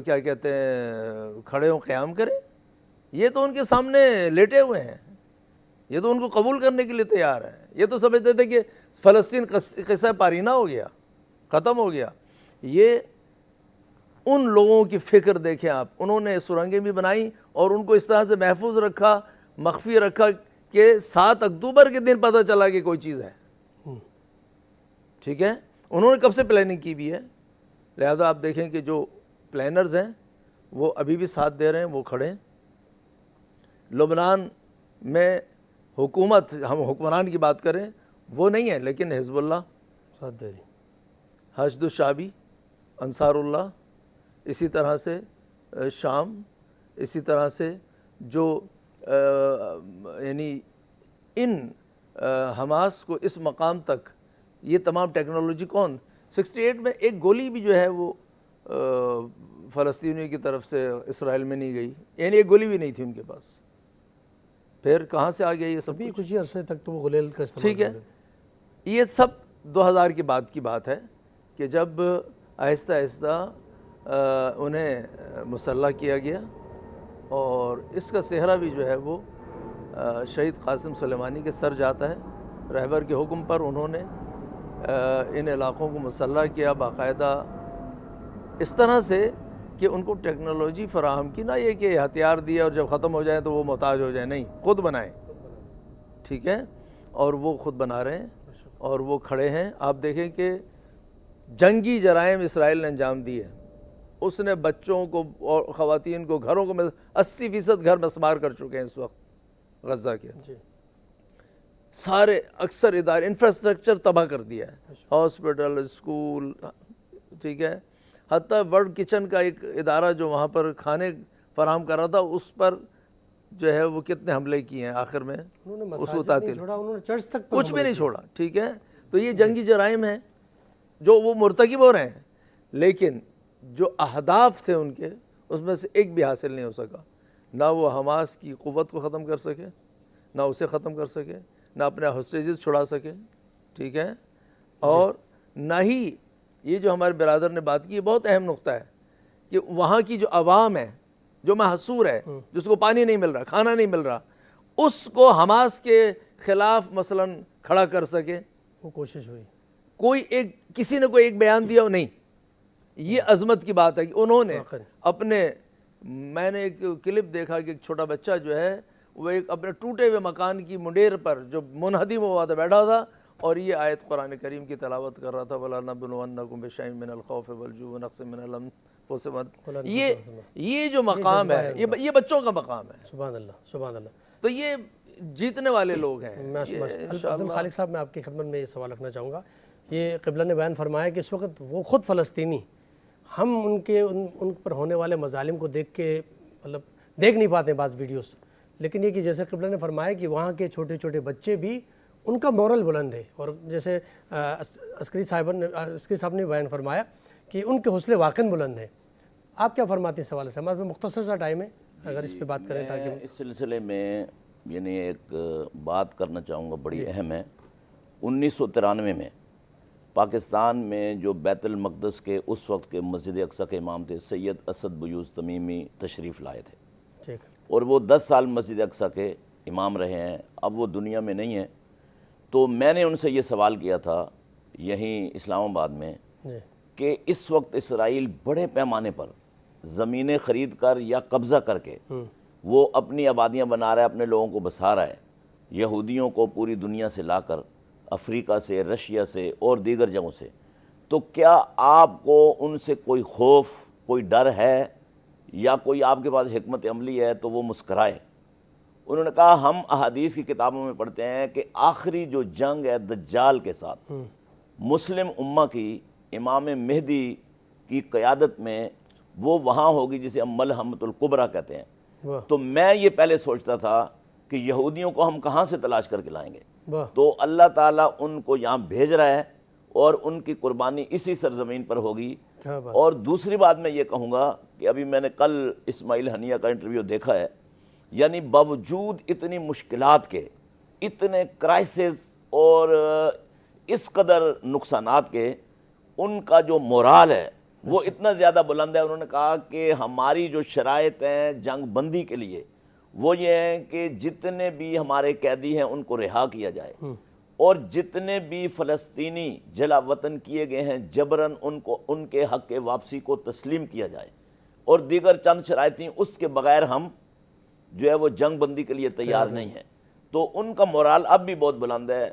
کیا کہتے ہیں کھڑے ہوں قیام کریں؟ یہ تو ان کے سامنے لیٹے ہوئے ہیں، یہ تو ان کو قبول کرنے کے لیے تیار ہیں. یہ تو سمجھتے تھے کہ فلسطین قصہ پارینہ ہو گیا، ختم ہو گیا. یہ ان لوگوں کی فکر دیکھیں آپ، انہوں نے سرنگیں بھی بنائیں اور ان کو اس طرح سے محفوظ رکھا، مخفی رکھا کہ 7 اکتوبر کے دن پتہ چلا کہ کوئی چیز ہے. ٹھیک ہے، انہوں نے کب سے پلاننگ کی بھی ہے. لہذا آپ دیکھیں کہ جو پلانرز ہیں وہ ابھی بھی ساتھ دے رہے ہیں، وہ کھڑے ہیں. لبنان میں حکومت، ہم حکمران کی بات کریں وہ نہیں ہے، لیکن حزب اللہ ساتھ دے رہی، حشد الشعبی، انصار اللہ، اسی طرح سے شام، اسی طرح سے جو یعنی ان حماس کو اس مقام تک یہ تمام ٹیکنالوجی کون 68 میں ایک گولی بھی جو ہے وہ فلسطینیوں کی طرف سے اسرائیل میں نہیں گئی، یعنی ایک گولی بھی نہیں تھی ان کے پاس. پھر کہاں سے آ گیا یہ سب؟ ابھی کچھ ہی عرصے تک تو وہ غلیل کا استعمال ٹھیک ہے، یہ سب 2000 کے بعد کی بات ہے کہ جب آہستہ آہستہ انہیں مسلح کیا گیا. اور اس کا صحرا بھی جو ہے وہ شہید قاسم سلیمانی کے سر جاتا ہے. رہبر کے حکم پر انہوں نے ان علاقوں کو مسلح کیا باقاعدہ اس طرح سے کہ ان کو ٹیکنالوجی فراہم کی، نہ یہ کہ ہتھیار دیا اور جب ختم ہو جائیں تو وہ محتاج ہو جائیں، نہیں، خود بنائیں. ٹھیک ہے، اور وہ خود بنا رہے ہیں اور وہ کھڑے ہیں. آپ دیکھیں کہ جنگی جرائم اسرائیل نے انجام دیے. اس نے بچوں کو اور خواتین کو، گھروں کو 80% گھر مسمار کر چکے ہیں اس وقت غزہ کے. سارے اکثر ادارے انفراسٹرکچر تباہ کر دیا ہے، ہاسپٹل، اسکول. ٹھیک ہے، حتیٰ ورلڈ کچن کا ایک ادارہ جو وہاں پر کھانے فراہم کر رہا تھا اس پر جو ہے وہ کتنے حملے کیے ہیں آخر میں. اس کو تعطیل، انہوں نے چرچ تک کچھ بھی نہیں چھوڑا. ٹھیک ہے، تو یہ جنگی جرائم ہیں جو وہ مرتکب ہو رہے ہیں، لیکن جو اہداف تھے ان کے اس میں سے ایک بھی حاصل نہیں ہو سکا. نہ وہ حماس کی قوت کو ختم کر سکے، نہ اسے ختم کر سکے، نہ اپنے ہوسٹیجز چھڑا سکے. ٹھیک ہے، اور نہ ہی یہ جو ہمارے برادر نے بات کی، یہ بہت اہم نقطہ ہے کہ وہاں کی جو عوام ہے جو محصور ہے، جس کو پانی نہیں مل رہا، کھانا نہیں مل رہا، اس کو حماس کے خلاف مثلا کھڑا کر سکے. وہ کوشش ہوئی، کوئی ایک کسی نے کوئی ایک بیان دیا نہیں. یہ عظمت کی بات ہے کہ انہوں نے اپنے، میں نے ایک کلپ دیکھا کہ ایک چھوٹا بچہ جو ہے وہ ایک اپنے ٹوٹے ہوئے مکان کی منڈیر پر جو منہدم ہوا تھا بیٹھا تھا اور یہ آیت قرآن کریم کی تلاوت کر رہا تھا. وَلَنَبْلُوَنَّكُمْ بِشَيْءٍ مِّنَ الْخَوْفِ وَالْجُوعِ وَنَقْصٍ مِّنَ الْأَنفُسِ. یہ جو مقام ہے یہ بچوں کا مقام ہے. سبحان اللہ، سبحان اللہ. تو یہ جیتنے والے لوگ ہیں. عبد الخالق صاحب، میں آپ کی خدمت میں یہ سوال رکھنا چاہوں گا. یہ قبلہ نے بیان فرمایا کہ اس وقت وہ خود فلسطینی، ہم ان پر ہونے والے مظالم کو دیکھ کے مطلب دیکھ نہیں پاتے بعض ویڈیوز، لیکن یہ کہ جیسے قبلہ نے فرمایا کہ وہاں کے چھوٹے چھوٹے بچے بھی ان کا مورل بلند ہے. اور جیسے عسکری صاحب نے بیان فرمایا کہ ان کے حوصلے واقعاً بلند ہیں. آپ کیا فرماتے ہیں اس حوالے سے؟ ہمارے پاس مختصر سا ٹائم ہے، اگر اس پہ بات کریں تاکہ اس سلسلے میں یعنی ایک بات کرنا چاہوں گا بڑی اہم ہے. 1993 میں پاکستان میں جو بیت المقدس کے اس وقت کے مسجد اقصی کے امام تھے سید اسد بیوز تمیمی تشریف لائے تھے، اور وہ 10 سال مسجد اقصی کے امام رہے ہیں. اب وہ دنیا میں نہیں ہیں. تو میں نے ان سے یہ سوال کیا تھا یہیں اسلام آباد میں کہ اس وقت اسرائیل بڑے پیمانے پر زمینیں خرید کر یا قبضہ کر کے وہ اپنی آبادیاں بنا رہا ہے، اپنے لوگوں کو بسا رہا ہے، یہودیوں کو پوری دنیا سے لا کر، افریقہ سے، رشیا سے اور دیگر جگہوں سے. تو کیا آپ کو ان سے کوئی خوف، کوئی ڈر ہے یا کوئی آپ کے پاس حکمت عملی ہے؟ تو وہ مسکرائے. انہوں نے کہا ہم احادیث کی کتابوں میں پڑھتے ہیں کہ آخری جو جنگ ہے دجال کے ساتھ مسلم امہ کی امام مہدی کی قیادت میں وہ وہاں ہوگی جسے ہم ملحمۃ الکبریٰ کہتے ہیں. تو میں یہ پہلے سوچتا تھا کہ یہودیوں کو ہم کہاں سے تلاش کر کے لائیں گے. تو اللہ تعالیٰ ان کو یہاں بھیج رہا ہے اور ان کی قربانی اسی سرزمین پر ہوگی. اور دوسری بات میں یہ کہوں گا کہ ابھی میں نے کل اسماعیل ہنیہ کا انٹرویو دیکھا ہے، یعنی باوجود اتنی مشکلات کے، اتنے کرائسس اور اس قدر نقصانات کے، ان کا جو مورال ہے وہ اتنا زیادہ بلند ہے. انہوں نے کہا کہ ہماری جو شرائط ہیں جنگ بندی کے لیے وہ یہ ہیں کہ جتنے بھی ہمارے قیدی ہیں ان کو رہا کیا جائے, اور جتنے بھی فلسطینی جلا وطن کیے گئے ہیں جبراً ان کے حق کے واپسی کو تسلیم کیا جائے, اور دیگر چند شرائطیں اس کے بغیر ہم جو ہے وہ جنگ بندی کے لیے تیار نہیں ہیں. تو ان کا مورال اب بھی بہت بلند ہے.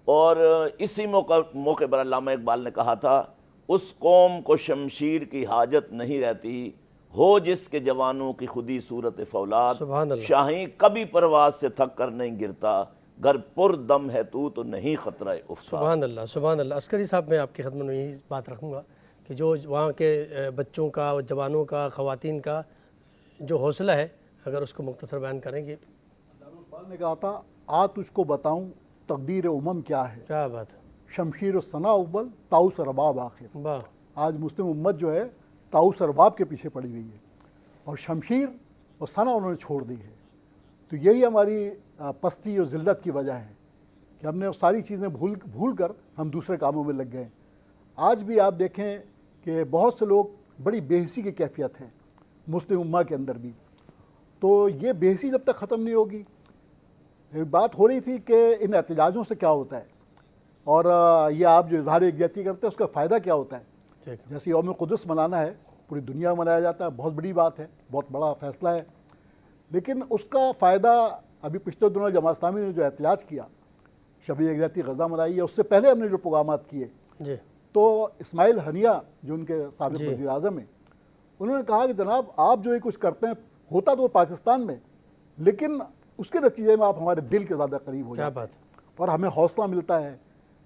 اور اسی موقع پر علامہ اقبال نے کہا تھا, اس قوم کو شمشیر کی حاجت نہیں رہتی, ہو جس کے جوانوں کی خودی صورت فولاد, شاہیں کبھی پرواز سے تھک کر نہیں گرتا, گر پر دم ہے تو نہیں خطرہ افساد. سبحان اللہ, سبحان اللہ. عسکری صاحب میں آپ کی خدمت میں یہی بات رکھوں گا کہ جو وہاں کے بچوں کا, جوانوں کا, خواتین کا جو حوصلہ ہے, اگر اس کو مختصر بیان کریں گے. علامہ اقبال نے کہا تھا, آ تجھ کو بتاؤں تقدیر امم کیا ہے, کیا بات ہے, شمشیر و ثنا اول طاؤس رباب آخر. واہ, آج مسلم امت جو ہے طاؤس رباب کے پیچھے پڑی ہوئی ہے, اور شمشیر اور ثنا انہوں نے چھوڑ دی ہے. تو یہی ہماری پستی اور ذلت کی وجہ ہے کہ ہم نے وہ ساری چیزیں بھول کر ہم دوسرے کاموں میں لگ گئے. آج بھی آپ دیکھیں کہ بہت سے لوگ بڑی بے حسی کی کیفیت ہے مسلم امہ کے اندر بھی. تو یہ بے حسی جب تک ختم نہیں ہوگی, بات ہو رہی تھی کہ ان احتجاجوں سے کیا ہوتا ہے, اور یہ آپ جو اظہار یکجہتی کرتے ہیں اس کا فائدہ کیا ہوتا ہے. جیسے یوم قدس منانا ہے, پوری دنیا میں منایا جاتا ہے, بہت بڑی بات ہے, بہت بڑا فیصلہ ہے, لیکن اس کا فائدہ ابھی پچھلے دنوں جماعت اسلامی نے جو احتجاج کیا, شب یکجہتی غزہ منائی ہے, اس سے پہلے ہم نے جو پروگرامات کیے, تو اسماعیل ہنیہ جو ان کے سابق وزیر اعظم ہیں, انہوں نے کہا کہ جناب آپ جو یہ کچھ کرتے ہیں ہوتا تو وہ پاکستان میں, لیکن اس کے نتیجے میں آپ ہمارے دل کے زیادہ قریب ہو جاتے ہیں, اور ہمیں حوصلہ ملتا ہے,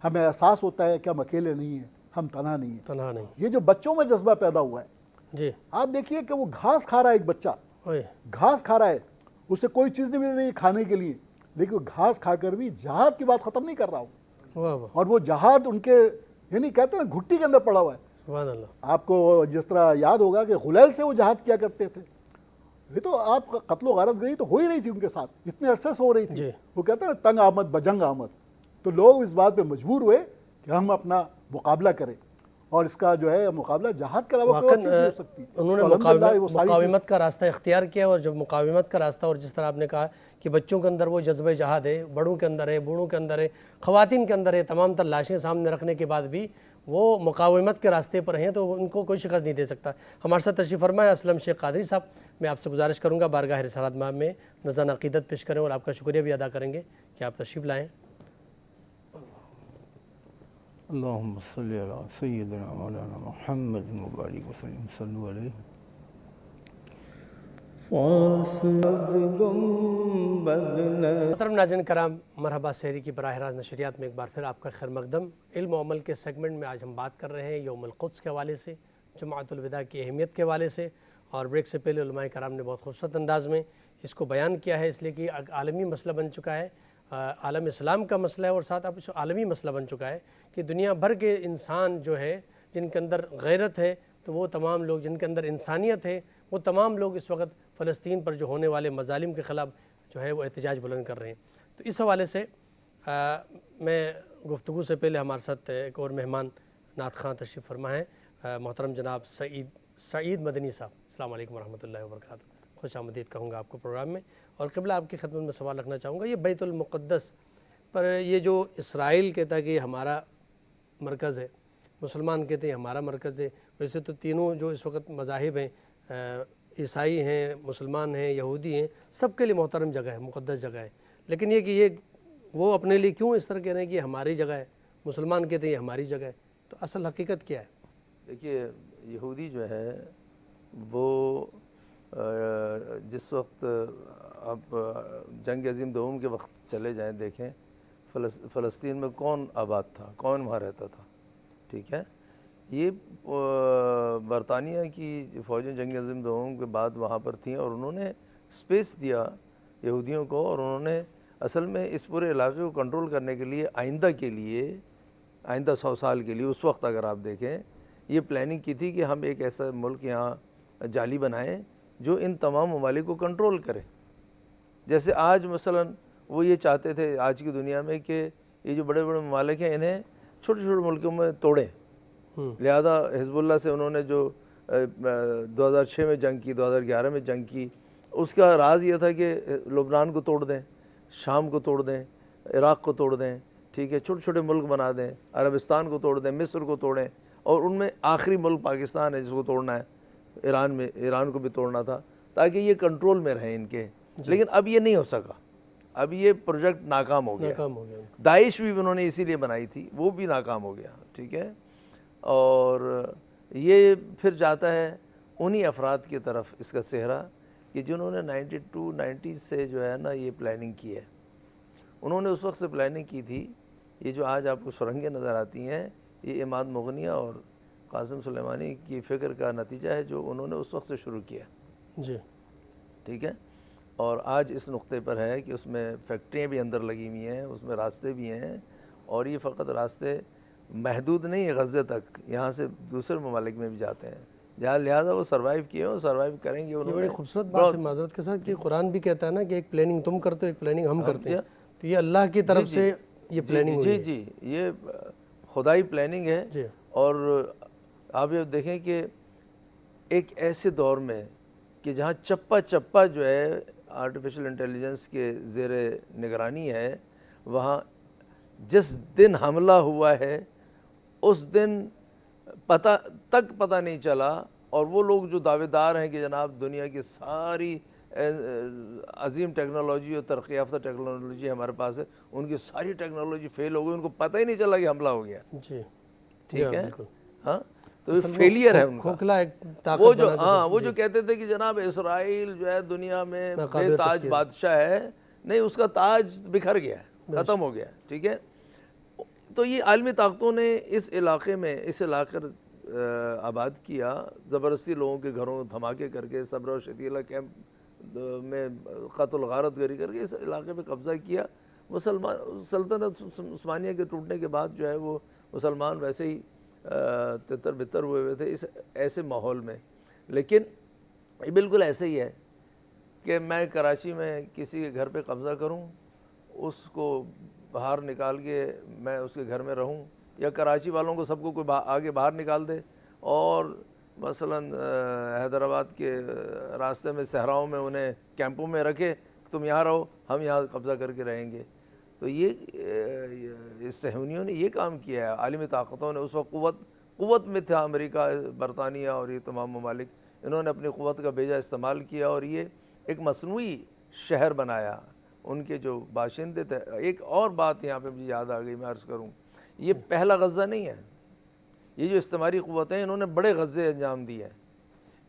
ہمیں احساس ہوتا ہے کہ ہم اکیلے نہیں ہیں, ہم تنہا نہیں ہیں. یہ جو بچوں میں جذبہ پیدا ہوا ہے, آپ دیکھیے کہ وہ گھاس کھا رہا ہے, ایک بچہ گھاس کھا رہا ہے, اسے کوئی چیز نہیں مل رہی کھانے کے لیے, لیکن وہ گھاس کھا کر بھی جہاد کی بات ختم نہیں کر رہا ہوں, اور وہ جہاد ان کے یعنی کہتے ہیں گھٹی کے اندر پڑا ہوا ہے. سبحان اللہ. آپ کو جس طرح یاد ہوگا کہ غلیل سے وہ جہاد کیا کرتے تھے, یہ تو آپ قتل و غارت گری تو ہو ہی رہی تھی ان کے ساتھ, اتنے عرصے سے ہو رہی تھی. وہ کہتے ہیں تنگ آمد بجنگ آمد, تو لوگ اس بات پہ مجبور ہوئے کہ ہم اپنا مقابلہ کریں, اور اس کا جو ہے مقابلہ جہاد کے علاوہ کوئی چیز نہیں ہو سکتی. انہوں نے مقاومت کا راستہ اختیار کیا, اور جب مقاومت کا راستہ, اور جس طرح آپ نے کہا کہ بچوں کے اندر وہ جذبہ جہاد ہے, بڑوں کے اندر ہے, بوڑھوں کے اندر ہے, خواتین کے اندر ہے, تمام تر لاشیں سامنے رکھنے کے بعد بھی وہ مقاومت کے راستے پر ہیں, تو ان کو کوئی شکست نہیں دے سکتا. ہمارے ساتھ تشریف فرمائے اسلم شیخ قادری صاحب. میں آپ سے گزارش کروں گا بارگاہ رسالت مآب میں نذران عقیدت پیش کریں, اور آپ کا شکریہ بھی ادا کریں گے کہ آپ تشریف لائیں. اللہم صلی علی سیدنا مولانا محمد مبارک وسلم صلو علیہ. محترم ناظرین کرام, مرحبا سحری کی براہ راست نشریات میں ایک بار پھر آپ کا خیر مقدم. علم و عمل کے سیگمنٹ میں آج ہم بات کر رہے ہیں یوم القدس کے حوالے سے, جمعۃ الوداع کی اہمیت کے حوالے سے, اور بریک سے پہلے علماء کرام نے بہت خوبصورت انداز میں اس کو بیان کیا ہے, اس لیے کہ عالمی مسئلہ بن چکا ہے, عالم اسلام کا مسئلہ ہے, اور ساتھ اب عالمی مسئلہ بن چکا ہے کہ دنیا بھر کے انسان جو ہے جن کے اندر غیرت ہے, تو وہ تمام لوگ جن کے اندر انسانیت ہے, وہ تمام لوگ اس وقت فلسطین پر جو ہونے والے مظالم کے خلاف جو ہے وہ احتجاج بلند کر رہے ہیں. تو اس حوالے سے میں گفتگو سے پہلے ہمارے ساتھ ایک اور مہمان نعت خواں تشریف فرما ہے, محترم جناب سعید مدنی صاحب. السلام علیکم ورحمۃ اللہ وبرکاتہ. خوش آمدید کہوں گا آپ کو پروگرام میں. اور قبلہ آپ کی خدمت میں سوال رکھنا چاہوں گا, یہ بیت المقدس پر یہ جو اسرائیل کہتا ہے کہ یہ ہمارا مرکز ہے, مسلمان کہتے ہیں ہمارا مرکز ہے. ویسے تو تینوں جو اس وقت مذاہب ہیں, عیسائی ہیں, مسلمان ہیں, یہودی ہیں, سب کے لیے محترم جگہ ہے, مقدس جگہ ہے, لیکن یہ کہ یہ وہ اپنے لیے کیوں اس طرح کہہ رہے ہیں کہ یہ ہماری جگہ ہے, مسلمان کہتے ہیں یہ ہماری جگہ ہے. تو اصل حقیقت کیا ہے؟ دیکھیے, یہودی جو ہے وہ جس وقت آپ جنگ عظیم دوم کے وقت چلے جائیں, دیکھیں فلسطین میں کون آباد تھا, کون وہاں رہتا تھا, ٹھیک ہے. یہ برطانیہ کی فوجیں جنگ عظیم دوم کے بعد وہاں پر تھیں, اور انہوں نے اسپیس دیا یہودیوں کو, اور انہوں نے اصل میں اس پورے علاقے کو کنٹرول کرنے کے لیے آئندہ 100 سال کے لیے, اس وقت اگر آپ دیکھیں, یہ پلاننگ کی تھی کہ ہم ایک ایسا ملک یہاں جعلی بنائیں جو ان تمام ممالک کو کنٹرول کرے. جیسے آج مثلا وہ یہ چاہتے تھے آج کی دنیا میں کہ یہ جو بڑے بڑے ممالک ہیں انہیں چھوٹے چھوٹے ملکوں میں توڑیں, لہذا حزب اللہ سے انہوں نے جو 2006 میں جنگ کی، 2011 میں جنگ کی، اس کا راز یہ تھا کہ لبنان کو توڑ دیں، شام کو توڑ دیں، عراق کو توڑ دیں، ٹھیک ہے، چھوٹے چھوٹے ملک بنا دیں، عربستان کو توڑ دیں، مصر کو توڑیں، اور ان میں آخری ملک پاکستان ہے جس کو توڑنا ہے، ایران کو بھی توڑنا تھا تاکہ یہ کنٹرول میں رہیں ان کے. لیکن اب یہ نہیں ہو سکا، اب یہ پروجیکٹ ناکام ہو گیا. داعش بھی انہوں نے اسی لیے بنائی تھی، وہ بھی ناکام ہو گیا. ٹھیک ہے، اور یہ پھر جاتا ہے انہی افراد کی طرف اس کا صحرا کہ جنہوں نے 92-90 سے جو ہے نا یہ پلاننگ کی ہے. انہوں نے اس وقت سے پلاننگ کی تھی. یہ جو آج آپ کو سرنگیں نظر آتی ہیں، یہ عماد مغنیہ اور قاسم سلیمانی کی فکر کا نتیجہ ہے جو انہوں نے اس وقت سے شروع کیا. جی ٹھیک ہے، اور آج اس نقطے پر ہے کہ اس میں فیکٹریاں بھی اندر لگی ہوئی ہیں، اس میں راستے بھی ہیں، اور یہ فقط راستے محدود نہیں ہے غزے تک، یہاں سے دوسرے ممالک میں بھی جاتے ہیں. لہٰذا وہ سروائیو کیے ہیں، سروائیو کریں گے. یہ بڑی خوبصورت بات ہے معذرت کے ساتھ کہ قرآن بھی کہتا ہے نا کہ ایک پلاننگ تم کرتے ہو، ایک پلاننگ ہم کرتے ہیں. تو یہ اللہ کی طرف سے یہ پلاننگ ہوئی ہے. جی یہ خدائی پلاننگ ہے. اور آپ یہ دیکھیں کہ ایک ایسے دور میں کہ جہاں چپا چپا جو ہے آرٹیفیشل انٹیلیجنس کے زیر نگرانی ہے، وہاں جس دن حملہ ہوا ہے اس دن پتہ نہیں چلا. اور وہ لوگ جو دعوے دار ہیں کہ جناب دنیا کی ساری عظیم ٹیکنالوجی اور ترقی یافتہ ٹیکنالوجی ہمارے پاس ہے، ان کی ساری ٹیکنالوجی فیل ہو گئی، ان کو پتہ ہی نہیں چلا کہ حملہ ہو گیا. جی ٹھیک ہے، ہاں، تو یہ فیلئر ہے ان کا. وہ جو کہتے تھے کہ جناب اسرائیل جو ہے دنیا میں بے تاج بادشاہ ہے، نہیں، اس کا تاج بکھر گیا ہے، ختم ہو گیا. ٹھیک ہے، تو یہ عالمی طاقتوں نے اس علاقے میں اسے لا کر آباد کیا، زبردستی لوگوں کے گھروں دھماکے کر کے، صبر و شتیلہ کیمپ میں قتل غارت گری کر کے اس علاقے پہ قبضہ کیا. سلطنت عثمانیہ کے ٹوٹنے کے بعد جو ہے وہ مسلمان ویسے ہی تتر بتر ہوئے تھے اس ایسے ماحول میں. لیکن یہ بالکل ایسے ہی ہے کہ میں کراچی میں کسی کے گھر پہ قبضہ کروں، اس کو باہر نکال کے میں اس کے گھر میں رہوں، یا کراچی والوں کو سب کو کوئی آگے باہر نکال دے اور مثلاً حیدرآباد کے راستے میں صحراؤں میں انہیں کیمپوں میں رکھے، تم یہاں رہو، ہم یہاں قبضہ کر کے رہیں گے. تو یہ صہیونیوں نے یہ کام کیا ہے. عالمی طاقتوں نے اس وقت قوت میں تھا، امریکہ، برطانیہ اور یہ تمام ممالک، انہوں نے اپنی قوت کا بیجا استعمال کیا اور یہ ایک مصنوعی شہر بنایا. ان کے جو باشندے تھے. ایک اور بات یہاں پہ مجھے یاد آ گئی، میں عرض کروں، یہ پہلا غزہ نہیں ہے. یہ جو استعماری قوتیں ہیں انہوں نے بڑے غزے انجام دیے ہیں.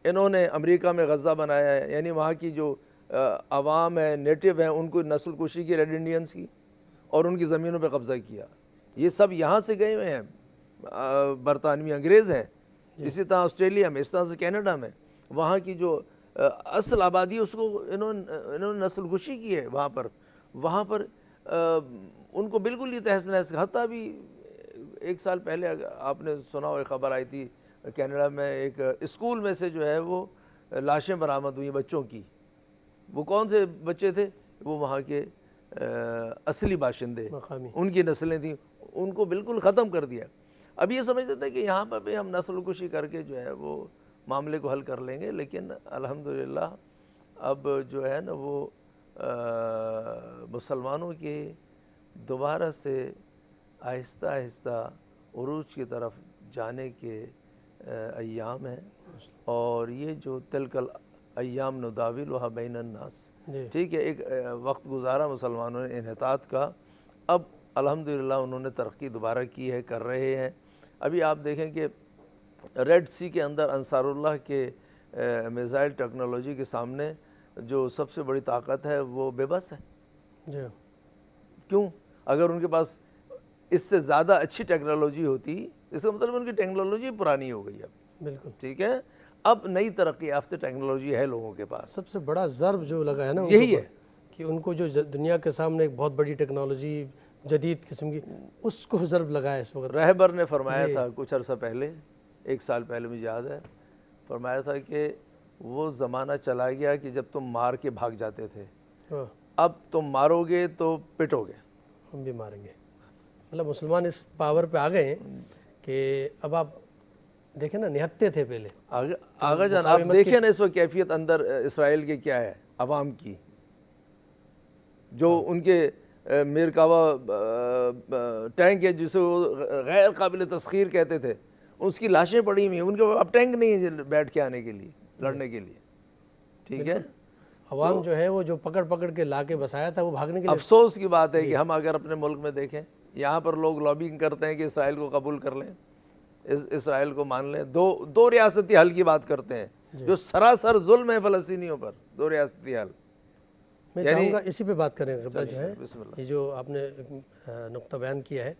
انہوں نے امریکہ میں غزہ بنایا ہے، یعنی وہاں کی جو عوام ہے، نیٹو ہیں، ان کو نسل کشی کی، ریڈ انڈینز کی، اور ان کی زمینوں پہ قبضہ کیا. یہ سب یہاں سے گئے ہوئے ہیں، برطانوی انگریز ہیں. اسی طرح آسٹریلیا میں، اس طرح سے کینیڈا میں، وہاں کی جو اصل آبادی اس کو انہوں نے نسل کشی کی ہے. وہاں پر ان کو بالکل یہ تحس نحس. حتیٰ بھی ایک سال پہلے آپ نے سنا ہو، ایک خبر آئی تھی کینیڈا میں، ایک اسکول میں سے جو ہے وہ لاشیں برآمد ہوئی بچوں کی. وہ کون سے بچے تھے؟ وہ وہاں کے اصلی باشندے، ان کی نسلیں تھیں. ان کو بالکل ختم کر دیا. اب یہ سمجھتے تھے کہ یہاں پر بھی ہم نسل کشی کر کے جو ہے وہ معاملے کو حل کر لیں گے. لیکن الحمدللہ اب جو ہے نا وہ مسلمانوں کے دوبارہ سے آہستہ آہستہ عروج کی طرف جانے کے ایام ہیں. اور یہ جو تلکل ایام نداولها بین الناس، ٹھیک ہے، ایک وقت گزارا مسلمانوں نے انحطاط کا. اب الحمدللہ انہوں نے ترقی دوبارہ کی ہے، کر رہے ہیں. ابھی آپ دیکھیں کہ ریڈ سی کے اندر انصار اللہ کے میزائل ٹیکنالوجی کے سامنے جو سب سے بڑی طاقت ہے وہ بے بس ہے. کیوں؟ اگر ان کے پاس اس سے زیادہ اچھی ٹیکنالوجی ہوتی، اس کا مطلب ان کی ٹیکنالوجی پرانی ہو گئی. اب بالکل ٹھیک ہے، اب نئی ترقی یافتہ ٹیکنالوجی ہے لوگوں کے پاس. سب سے بڑا ضرب جو لگا ہے نا یہی ہے کہ ان کو جو دنیا کے سامنے ایک بہت بڑی ٹیکنالوجی جدید قسم کی، اس کو ضرب لگا ہے اس وقت. رہبر نے فرمایا تھا کچھ عرصہ پہلے، 1 سال پہلے مجھے یاد ہے، فرمایا تھا کہ وہ زمانہ چلا گیا کہ جب تم مار کے بھاگ جاتے تھے، اب تم مارو گے تو پٹو گے. ہم بھی ماریں گے. مطلب مسلمان اس پاور پہ آ گئے ہیں کہ اب آپ دیکھیں نا نہتے تھے پہلے. آغا جان آپ دیکھیں نا اس وقت کیفیت اندر اسرائیل کے کیا ہے عوام کی, جو ان کے میرکاوا ٹینک ہے جسے وہ غیر قابل تسخیر کہتے تھے, اس کی لاشیں پڑی ہوئی ہیں, ان کے اب ٹینک نہیں ہے بیٹھ کے آنے کے لیے, لڑنے کے لیے. ٹھیک ہے, عوام جو ہے وہ جو پکڑ پکڑ کے لا کے بسایا تھا وہ بھاگنے کے لیے. افسوس کی بات ہے کہ ہم اگر اپنے ملک میں دیکھیں, یہاں پر لوگ لابنگ کرتے ہیں کہ اسرائیل کو قبول کر لیں, اسرائیل کو مان لیں, دو ریاستی حل کی بات کرتے ہیں جو سراسر ظلم ہے فلسطینیوں پر. دو ریاستی حل میں چاہوں گا اسی پہ بات کریں. قبلہ جو ہے یہ جو آپ نے نقطہ بیان کیا ہے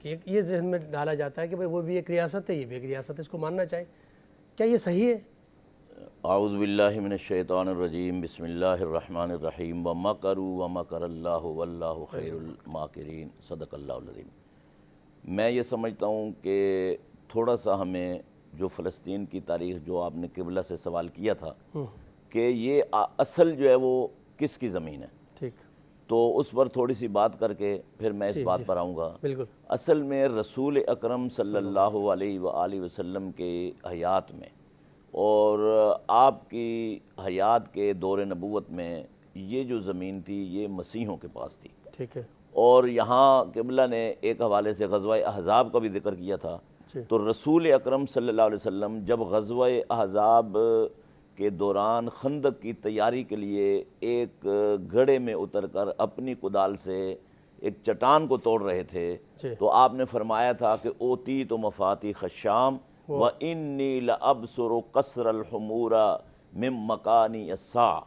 کہ یہ ذہن میں ڈالا جاتا ہے کہ بھئی وہ بھی ایک ریاست ہے, یہ بھی ایک ریاست ہے, اس کو ماننا چاہیے. کیا یہ صحیح ہے؟ اعوذ باللہ من الشیطان الرجیم, بسم اللہ الرحمن الرحیم, وَمَكَرُوا وَمَكَرَ اللَّهُ وَاللَّهُ خَيْرُ الْمَاكِرِينَ, صدق اللہ العظیم. میں یہ سمجھتا ہوں کہ تھوڑا سا ہمیں جو فلسطین کی تاریخ جو آپ نے قبلہ سے سوال کیا تھا کہ یہ اصل جو ہے وہ کس کی زمین ہے, ٹھیک, تو اس پر تھوڑی سی بات کر کے پھر میں اس بات پر آؤں گا. بالکل. اصل میں رسول اکرم صلی اللہ علیہ وآلہ وسلم کے حیات میں اور آپ کی حیات کے دور نبوت میں یہ جو زمین تھی یہ مسیحوں کے پاس تھی. ٹھیک ہے. اور یہاں قبلہ نے ایک حوالے سے غزوہ احزاب کا بھی ذکر کیا تھا. تو رسول اکرم صلی اللہ علیہ وسلم جب غزوہ احزاب کے دوران خندق کی تیاری کے لیے ایک گڑھے میں اتر کر اپنی کدال سے ایک چٹان کو توڑ رہے تھے, تو آپ نے فرمایا تھا کہ اوتی تو مفاتیح الشام وَإِنِّي لَأَبْصُرُ قَصْرَ الْحُمُورَ مِن مَّكَانِ السَّاعَةِ,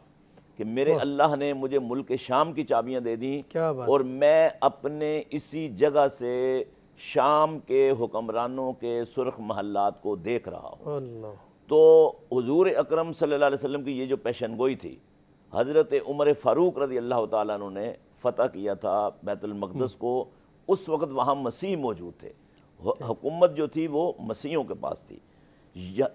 کہ میرے اللہ نے مجھے ملک شام کی چابیاں دے دیں اور میں اپنے اسی جگہ سے شام کے حکمرانوں کے سرخ محلات کو دیکھ رہا ہوں. اللہ. تو حضور اکرم صلی اللہ علیہ وسلم کی یہ جو پیشن گوئی تھی, حضرت عمر فاروق رضی اللہ تعالیٰ عنہ نے فتح کیا تھا بیت المقدس کو. اس وقت وہاں مسیح موجود تھے, حکومت جو تھی وہ مسیحوں کے پاس تھی.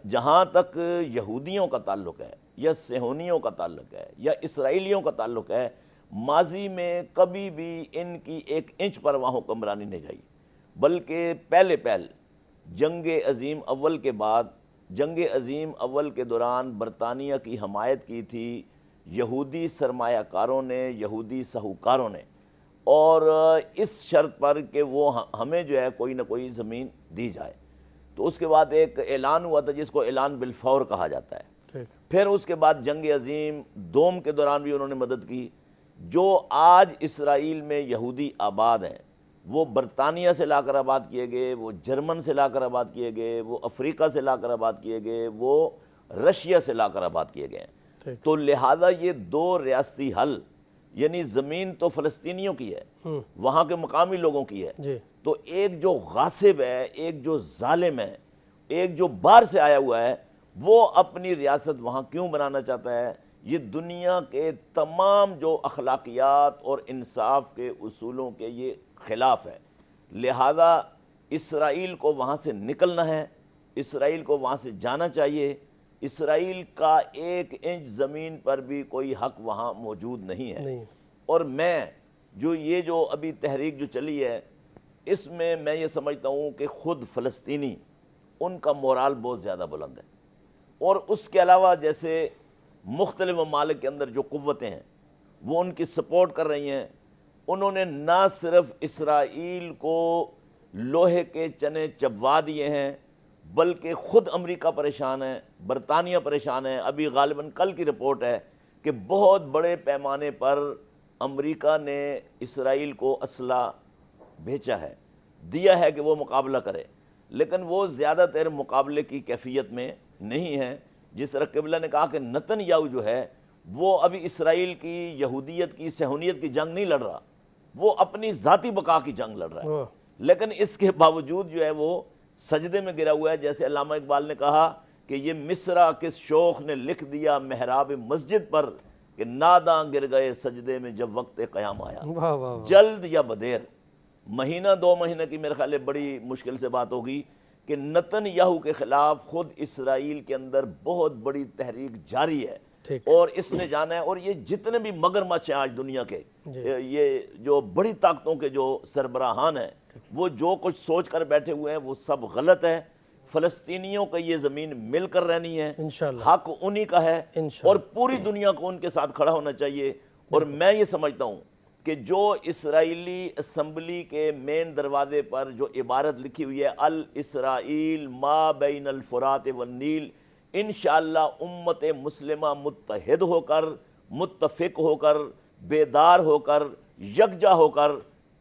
جہاں تک یہودیوں کا تعلق ہے یا صہیونیوں کا تعلق ہے یا اسرائیلیوں کا تعلق ہے, ماضی میں کبھی بھی ان کی ایک انچ پر وہاں حکمرانی نہیں جائی, بلکہ پہل جنگ عظیم اول کے بعد, جنگ عظیم اول کے دوران برطانیہ کی حمایت کی تھی یہودی سرمایہ کاروں نے, یہودی سہوکاروں نے, اور اس شرط پر کہ وہ ہمیں جو ہے کوئی نہ کوئی زمین دی جائے. تو اس کے بعد ایک اعلان ہوا تھا جس کو اعلان بالفور کہا جاتا ہے. پھر اس کے بعد جنگ عظیم دوم کے دوران بھی انہوں نے مدد کی. جو آج اسرائیل میں یہودی آباد ہیں وہ برطانیہ سے لا کر آباد کیے گئے, وہ جرمن سے لا کر آباد کیے گئے, وہ افریقہ سے لا کر آباد کیے گئے, وہ رشیا سے لا کر آباد کیے گئے ہیں. تو لہذا یہ دو ریاستی حل, یعنی زمین تو فلسطینیوں کی ہے, وہاں کے مقامی لوگوں کی ہے, تو ایک جو غاصب ہے, ایک جو ظالم ہے, ایک جو باہر سے آیا ہوا ہے, وہ اپنی ریاست وہاں کیوں بنانا چاہتا ہے؟ یہ دنیا کے تمام جو اخلاقیات اور انصاف کے اصولوں کے یہ خلاف ہے. لہذا اسرائیل کو وہاں سے نکلنا ہے, اسرائیل کو وہاں سے جانا چاہیے. اسرائیل کا ایک انچ زمین پر بھی کوئی حق وہاں موجود نہیں ہے. اور میں یہ جو ابھی تحریک جو چلی ہے, اس میں یہ سمجھتا ہوں کہ خود فلسطینی ان کا مورال بہت زیادہ بلند ہے, اور اس کے علاوہ جیسے مختلف ممالک کے اندر جو قوتیں ہیں وہ ان کی سپورٹ کر رہی ہیں. انہوں نے نہ صرف اسرائیل کو لوہے کے چنے چبوا دیے ہیں, بلکہ خود امریکہ پریشان ہے, برطانیہ پریشان ہے. ابھی غالباً کل کی رپورٹ ہے کہ بہت بڑے پیمانے پر امریکہ نے اسرائیل کو اسلحہ بھیجا ہے, دیا ہے کہ وہ مقابلہ کرے, لیکن وہ زیادہ تر مقابلے کی کیفیت میں نہیں ہے. جس طرح قبلہ نے کہا کہ نتن یاہو جو ہے وہ ابھی اسرائیل کی یہودیت کی صہیونیت کی جنگ نہیں لڑ رہا, وہ اپنی ذاتی بقا کی جنگ لڑ رہا ہے, لیکن اس کے باوجود جو ہے وہ سجدے میں گرا ہوا ہے. جیسے علامہ اقبال نے کہا کہ یہ مصرع کس شوخ نے لکھ دیا محراب مسجد پر, کہ ناداں گر گئے سجدے میں جب وقت قیام آیا. جلد یا بدیر, مہینہ دو مہینے کی میرے خیال ہے بڑی مشکل سے بات ہوگی کہ نتن یاہو کے خلاف خود اسرائیل کے اندر بہت بڑی تحریک جاری ہے, اور اس نے جانا ہے. اور یہ جتنے بھی مگرمچھ ہیں آج دنیا کے, یہ جو بڑی طاقتوں کے جو سربراہان ہیں, وہ جو کچھ سوچ کر بیٹھے ہوئے ہیں وہ سب غلط ہے, فلسطینیوں کا یہ زمین مل کر رہنی ہے، انشاءاللہ حق انہی کا ہے، انشاءاللہ اور پوری دنیا کو ان کے ساتھ کھڑا ہونا چاہیے۔ اور میں یہ سمجھتا ہوں کہ جو اسرائیلی اسمبلی کے مین دروازے پر جو عبارت لکھی ہوئی ہے الاسرائیل ما بین الفرات والنیل، انشاءاللہ امت مسلمہ متحد ہو کر، متفق ہو کر، بیدار ہو کر، یکجا ہو کر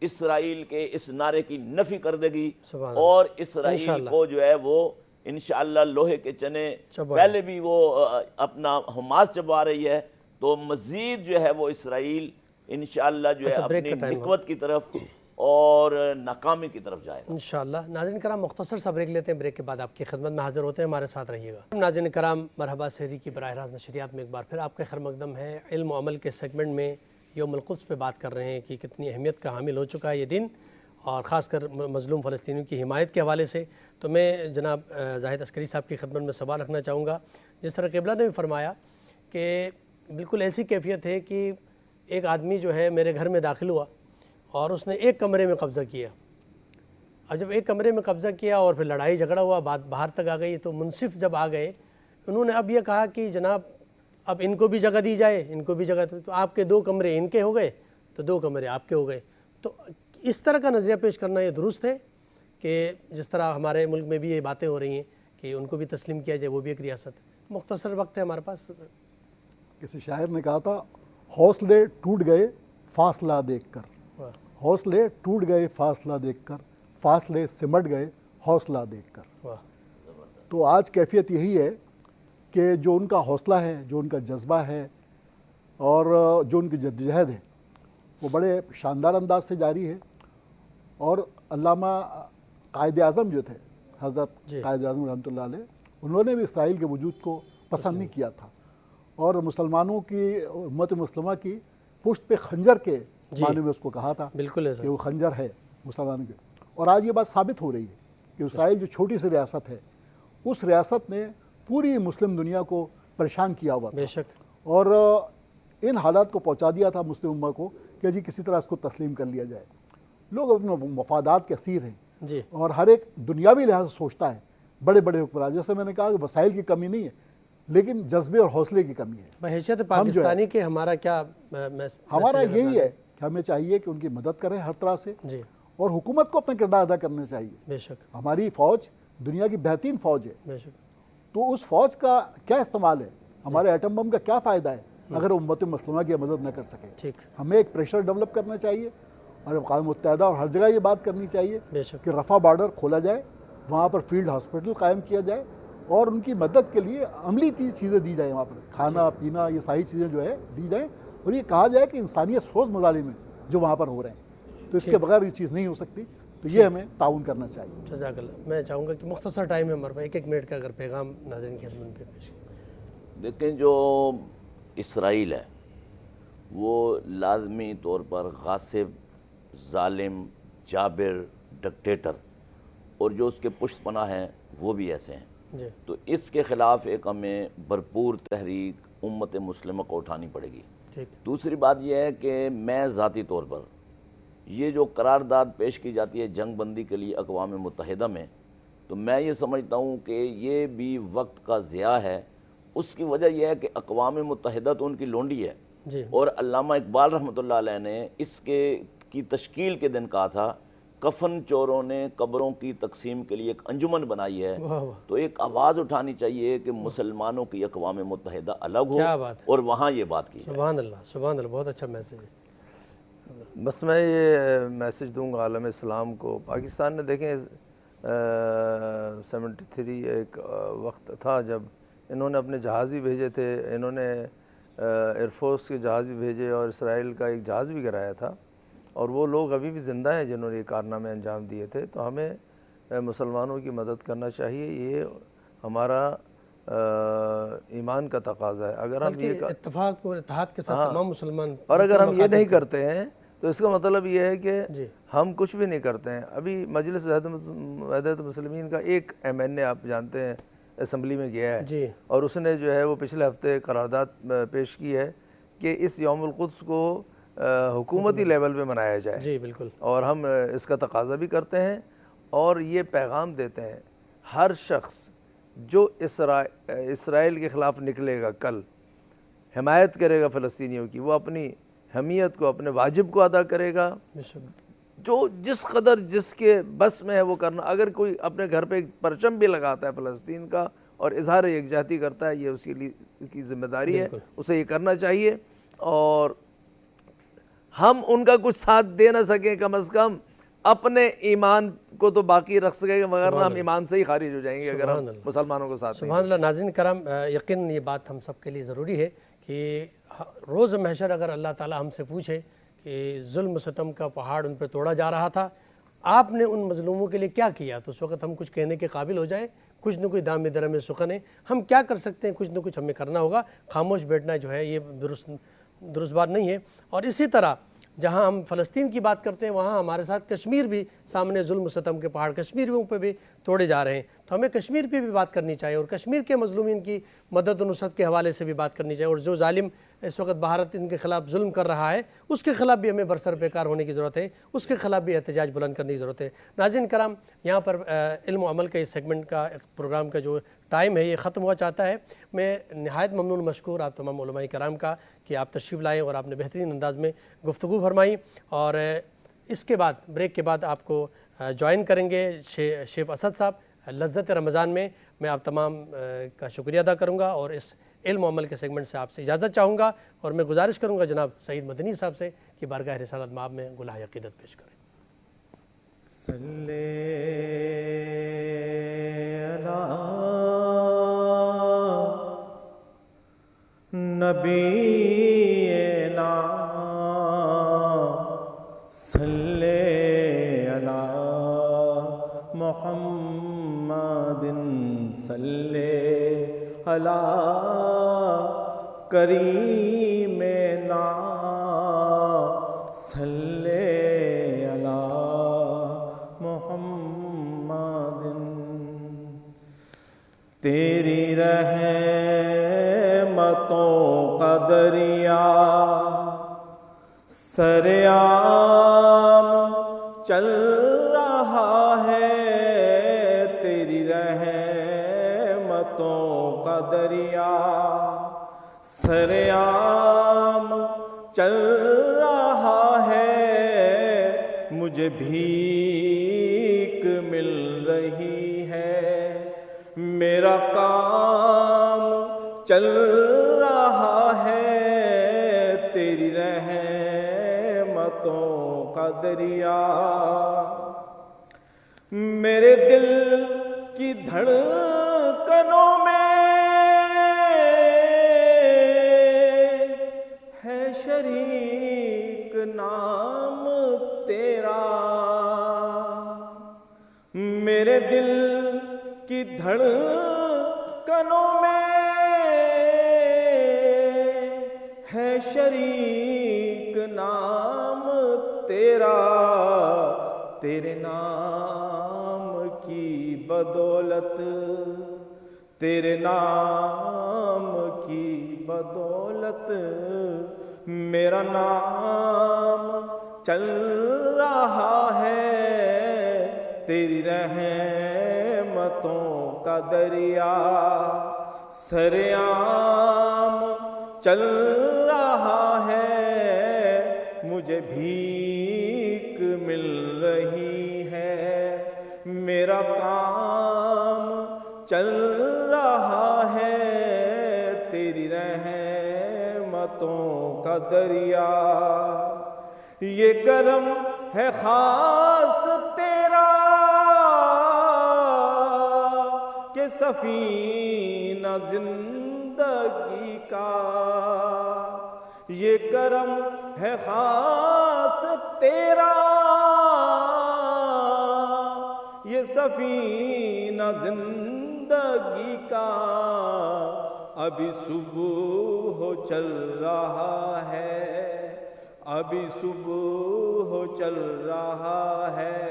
اسرائیل کے اس نعرے کی نفی کر دے گی، سبحان اللہ، اور اسرائیل انشاءاللہ کو جو ہے وہ انشاءاللہ لوہے کے چنے، چبائے۔ پہلے بھی وہ اپنا حماس چبا رہی ہے، تو مزید جو ہے وہ اسرائیل انشاءاللہ جو ہے اچھا، بریک اپنی کا ٹائم نکوت کی طرف اور ناکامی کی طرف جائے گا۔ انشاءاللہ۔ ناظرین کرام مختصر سا بریک لیتے ہیں، بریک کے بعد آپ کی خدمت میں حاضر ہوتے ہیں، ہمارے ساتھ رہیے گا۔ ناظرین کرام مرحبا سحری کی براہ راست نشریات میں ایک بار پھر آپ کا خیر مقدم ہے۔ علم و عمل کے سیگمنٹ میں یوم القدس پہ بات کر رہے ہیں کہ کتنی اہمیت کا حامل ہو چکا ہے یہ دن، اور خاص کر مظلوم فلسطینیوں کی حمایت کے حوالے سے۔ تو میں جناب زاہد عسکری صاحب کی خدمت میں سوال رکھنا چاہوں گا، جس طرح قبلہ نے بھی فرمایا کہ بالکل ایسی کیفیت ہے کہ ایک آدمی جو ہے میرے گھر میں داخل ہوا اور اس نے ایک کمرے میں قبضہ کیا۔ اب جب ایک کمرے میں قبضہ کیا اور پھر لڑائی جھگڑا ہوا، بات باہر تک آ گئی، تو منصف جب آ گئے انہوں نے اب یہ کہا کہ جناب اب ان کو بھی جگہ دی جائے، ان کو بھی جگہ، تو آپ کے 2 کمرے ان کے ہو گئے تو 2 کمرے آپ کے ہو گئے۔ تو اس طرح کا نظریہ پیش کرنا یہ درست ہے کہ جس طرح ہمارے ملک میں بھی یہ باتیں ہو رہی ہیں کہ ان کو بھی تسلیم کیا جائے، وہ بھی ایک ریاست ہے؟ مختصر وقت ہے ہمارے پاس۔ کسی شاعر نے کہا تھا حوصلے ٹوٹ گئے فاصلہ دیکھ کر، حوصلے ٹوٹ گئے فاصلہ دیکھ کر، فاصلے سمٹ گئے حوصلہ دیکھ کر۔ واہ، تو آج کیفیت یہی ہے کہ جو ان کا حوصلہ ہے، جو ان کا جذبہ ہے، اور جو ان کی جدوجہد ہے، وہ بڑے شاندار انداز سے جاری ہے۔ اور علامہ قائد اعظم جو تھے، حضرت قائد اعظم رحمۃ اللہ علیہ، انہوں نے بھی اسرائیل کے وجود کو پسند نہیں کیا تھا، اور مسلمانوں کی، امت مسلمہ کی پشت پہ خنجر کے معنی میں اس کو کہا تھا بالکل کہ وہ خنجر ہے مسلمانوں کے۔ اور آج یہ بات ثابت ہو رہی ہے کہ اسرائیل جو چھوٹی سی ریاست ہے، اس ریاست نے پوری مسلم دنیا کو پریشان کیا ہوا تھا، بے شک، اور ان حالات کو پہنچا دیا تھا مسلم امہ کو کہ جی کسی طرح اس کو تسلیم کر لیا جائے۔ لوگ اپنے مفادات کے اسیر ہیں، جی اور ہر ایک دنیاوی لحاظ سے سوچتا ہے۔ بڑے بڑے حکمران، جیسے میں نے کہا کہ وسائل کی کمی نہیں ہے، لیکن جذبے اور حوصلے کی کمی ہے۔ بحیثیت پاکستانی کے ہمارا کیا ہمارا یہی ہے کہ ہمیں چاہیے کہ ان کی مدد کریں ہر طرح سے، جی اور حکومت کو اپنا کردار ادا کرنا چاہیے۔ بے شک، ہماری فوج دنیا کی بہترین فوج ہے، بے شک، تو اس فوج کا کیا استعمال ہے؟ ہمارے ایٹم بم کا کیا فائدہ ہے اگر امت مسلمہ کی مدد نہ کر سکے؟ ٹھیک، ہمیں ایک پریشر ڈیولپ کرنا چاہیے، اور اقوام متحدہ اور ہر جگہ یہ بات کرنی چاہیے بے شک، کہ رفح بارڈر کھولا جائے، وہاں پر فیلڈ ہاسپٹل قائم کیا جائے، اور ان کی مدد کے لیے عملی چیزیں دی جائیں، وہاں پر کھانا پینا یہ ساری چیزیں جو ہے دی جائیں، اور یہ کہا جائے کہ انسانیت سوز مظالم ہیں جو وہاں پر ہو رہے ہیں، تو اس کے بغیر یہ چیز نہیں ہو سکتی۔ تو یہ ہمیں تعاون کرنا چاہیے۔ جزاک اللہ۔ میں چاہوں گا کہ مختصر ٹائم ہے ہمارے پاس، 1 منٹ کا اگر پیغام ناظرین کی خدمت میں پیش کریں۔ دیکھیں، جو اسرائیل ہے وہ لازمی طور پر غاصب، ظالم، جابر، ڈکٹیٹر، اور جو اس کے پشت پناہ ہیں وہ بھی ایسے ہیں۔ جی تو اس کے خلاف ایک ہمیں بھرپور تحریک امت مسلمہ کو اٹھانی پڑے گی۔ ٹھیک، دوسری بات یہ ہے کہ میں ذاتی طور پر یہ جو قرارداد پیش کی جاتی ہے جنگ بندی کے لیے اقوام متحدہ میں، تو میں یہ سمجھتا ہوں کہ یہ بھی وقت کا ضیاع ہے۔ اس کی وجہ یہ ہے کہ اقوام متحدہ تو ان کی لونڈی ہے، جی اور علامہ اقبال رحمۃ اللہ علیہ نے اس کی تشکیل کے دن کہا تھا کفن چوروں نے قبروں کی تقسیم کے لیے ایک انجمن بنائی ہے۔ واہ واہ، تو ایک آواز اٹھانی چاہیے کہ مسلمانوں کی اقوام متحدہ الگ ہو، کیا بات ہے، اور وہاں یہ بات کی جائے۔ سبحان اللہ، سبحان اللہ، بہت اچھا میسیج ہے۔ بس میں یہ میسج دوں گا عالم اسلام کو۔ پاکستان نے دیکھیں 73 ایک وقت تھا جب انہوں نے اپنے جہاز بھی بھیجے تھے، انہوں نے ایئر فورس کے جہاز بھی بھیجے، اور اسرائیل کا ایک جہاز بھی گرایا تھا، اور وہ لوگ ابھی بھی زندہ ہیں جنہوں نے یہ کارنامے انجام دیے تھے۔ تو ہمیں مسلمانوں کی مدد کرنا چاہیے، یہ ہمارا ایمان کا تقاضا ہے۔ اگر ہم یہ اتفاق اور اتحاد کے ساتھ تمام مسلمان، اور اگر ہم یہ نہیں کرتے ہیں تو اس کا مطلب یہ ہے کہ جی ہم کچھ بھی نہیں کرتے ہیں۔ ابھی مجلس وحدت المسلمین کا ایک MNA آپ جانتے ہیں اسمبلی میں گیا ہے، جی اور اس نے جو ہے وہ پچھلے ہفتے قرارداد پیش کی ہے کہ اس یوم القدس کو حکومتی لیول پہ منایا جائے، جی بالکل، اور ہم اس کا تقاضا بھی کرتے ہیں اور یہ پیغام دیتے ہیں۔ ہر شخص جو اسرائیل کے خلاف نکلے گا کل، حمایت کرے گا فلسطینیوں کی، وہ اپنی حمیت کو، اپنے واجب کو ادا کرے گا، جو جس قدر جس کے بس میں ہے وہ کرنا۔ اگر کوئی اپنے گھر پہ ایک پرچم بھی لگاتا ہے فلسطین کا اور اظہار یکجہتی کرتا ہے، یہ اس کی ذمہ داری ہے، اسے یہ کرنا چاہیے۔ اور ہم ان کا کچھ ساتھ دے نہ سکیں، کم از کم اپنے ایمان کو تو باقی رکھ سکیں گے، مگر ہم ایمان سے ہی خارج ہو جائیں گے اگر ہم مسلمانوں کو ساتھ دیں۔ سبحان اللہ۔ ناظرین کرام، یقیناً یہ بات ہم سب کے لیے ضروری ہے کہ روز محشر اگر اللہ تعالی ہم سے پوچھے کہ ظلم و ستم کا پہاڑ ان پہ توڑا جا رہا تھا، آپ نے ان مظلوموں کے لیے کیا کیا، تو اس وقت ہم کچھ کہنے کے قابل ہو جائیں، کچھ نہ کچھ دام درم سخن ہے، ہم کیا کر سکتے ہیں، کچھ نہ کچھ ہمیں کرنا ہوگا۔ خاموش بیٹھنا جو ہے یہ درست بات نہیں ہے۔ اور اسی طرح جہاں ہم فلسطین کی بات کرتے ہیں، وہاں ہمارے ساتھ کشمیر بھی سامنے ظلم و ستم کے پہاڑ کشمیریوں پہ بھی توڑے جا رہے ہیں، تو ہمیں کشمیر پہ بھی بات کرنی چاہیے اور کشمیر کے مظلومین کی مدد و نصرت کے حوالے سے بھی بات کرنی چاہیے، اور جو ظالم اس وقت بھارت ان کے خلاف ظلم کر رہا ہے اس کے خلاف بھی ہمیں برسر پیکار ہونے کی ضرورت ہے، اس کے خلاف بھی احتجاج بلند کرنے کی ضرورت ہے۔ ناظرین کرام، یہاں پر علم و عمل کا اس سیگمنٹ کا پروگرام کا جو ٹائم ہے یہ ختم ہوا چاہتا ہے۔ میں نہایت ممنون مشکور آپ تمام علماء کرام کا کہ آپ تشریف لائے اور آپ نے بہترین انداز میں گفتگو فرمائی، اور اس کے بعد بریک کے بعد آپ کو جوائن کریں گے شیف اسد صاحب لذت رمضان میں۔ میں آپ تمام کا شکریہ ادا کروں گا اور اس علم و عمل کے سیگمنٹ سے آپ سے اجازت چاہوں گا، اور میں گزارش کروں گا جناب سعید مدنی صاحب سے کہ بارگاہ رسالت مآب میں گلہ عقیدت پیش کریں۔ صلی علی نبینا صلی علی محمد صلی علی کریمنا صلی علی محمد۔ تیری رحمتوں کا دریا سریام چل رہا ہے، تیری رحمتوں کا دریا سریام چل رہا ہے، مجھے بھیک مل رہی ہے، میرا کام چل رہا ہے، تیری رحمتوں کا دریا میرے دل کی دھڑکنوں میں ہے شریک نام تیرا، میرے دل کی دھڑکنوں میں ہے شریک نام تیرا، تیرے نام کی بدولت، تیرے نام کی بدولت میرا نام چل رہا ہے، تیری رحمتوں کا دریا سریام چل رہا ہے، مجھے بھیک مل رہی ہے، میرا کام چل رہا ہے، تیری رحمتوں کا دریا، یہ کرم ہے خاص تیرا کہ سفینہ زندگی کا، یہ کرم ہے خاص تیرا، یہ سفینہ زندگی کا، ابھی صبح چل رہا ہے، ابھی صبح چل رہا ہے،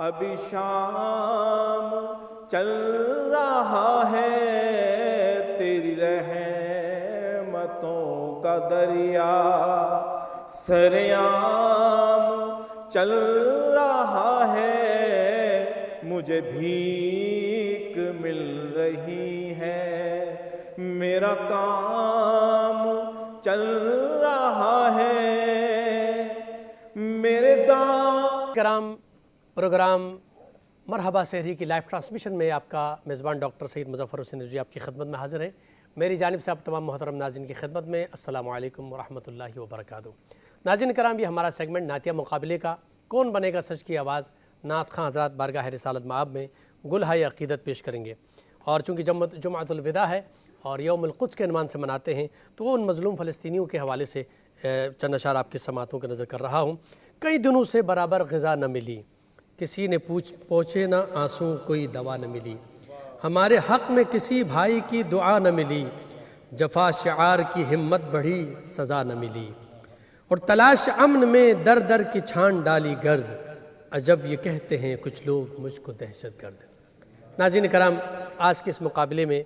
ابھی شام چل رہا ہے، تیری رحمتوں کا دریا سریام چل رہا ہے، مجھے بھیک مل رہی ہے، میرا کام چل رہا ہے، میرے کرام پروگرام مرحبا سحری کی لائیو ٹرانسمیشن میں آپ کا میزبان ڈاکٹر سید مظفر حسین رضوی آپ کی خدمت میں حاضر ہے۔ میری جانب سے آپ تمام محترم ناظرین کی خدمت میں السلام علیکم ورحمۃ اللہ وبرکاتہ۔ ناظرین کرام، یہ ہمارا سیگمنٹ نعتیہ مقابلے کا کون بنے گا سچ کی آواز نعت خواں حضرات بارگاہ رسالت مآب میں گلہائے عقیدت پیش کریں گے، اور چونکہ جمعۃ الوداع ہے اور یوم القدس کے عنوان سے مناتے ہیں تو وہ ان مظلوم فلسطینیوں کے حوالے سے چند اشعار آپ کی سماعتوں کے نظر کر رہا ہوں۔ کئی دنوں سے برابر غذا نہ ملی، کسی نے پوچھے نہ آنسوں کوئی دوا نہ ملی، ہمارے حق میں کسی بھائی کی دعا نہ ملی، جفا شعار کی ہمت بڑھی سزا نہ ملی، اور تلاش امن میں در در کی چھان ڈالی گرد، عجب یہ کہتے ہیں کچھ لوگ مجھ کو دہشت گرد۔ ناظرین کرام، آج کے اس مقابلے میں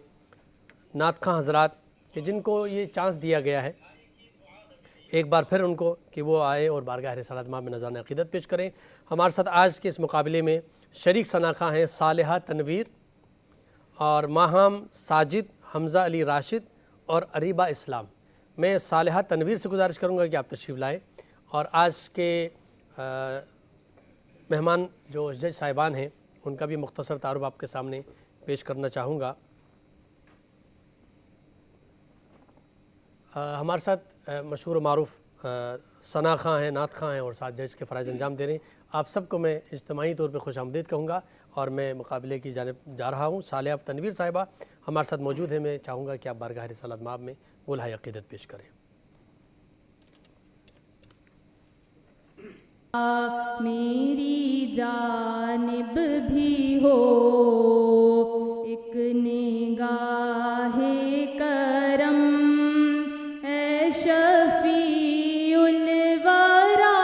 نعت خواں حضرات کہ جن کو یہ چانس دیا گیا ہے ایک بار پھر ان کو کہ وہ آئے اور بارگاہ رسالت مآب میں نذرانہ عقیدت پیش کریں، ہمارے ساتھ آج کے اس مقابلے میں شریک ثنا خواں ہیں صالحہ تنویر اور ماہام ساجد، حمزہ علی راشد اور اریبہ اسلام۔ میں صالحہ تنویر سے گزارش کروں گا کہ آپ تشریف لائیں، اور آج کے مہمان جو جج صاحبان ہیں ان کا بھی مختصر تعارف آپ کے سامنے پیش کرنا چاہوں گا۔ ہمارے ساتھ مشہور و معروف ثنا خواں ہیں، نعت خواں ہیں اور ساتھ جج کے فرائض انجام دے رہے ہیں۔ آپ سب کو میں اجتماعی طور پہ خوش آمدید کہوں گا، اور میں مقابلے کی جانب جا رہا ہوں۔ صالحہ تنویر صاحبہ ہمارے ساتھ موجود ہیں، میں چاہوں گا کہ آپ بارگاہ رسالت مآب میں گلہائے عقیدت پیش کریں۔ میری جانب بھی ہو ایک نگاہ کرم، اے شفیع الورا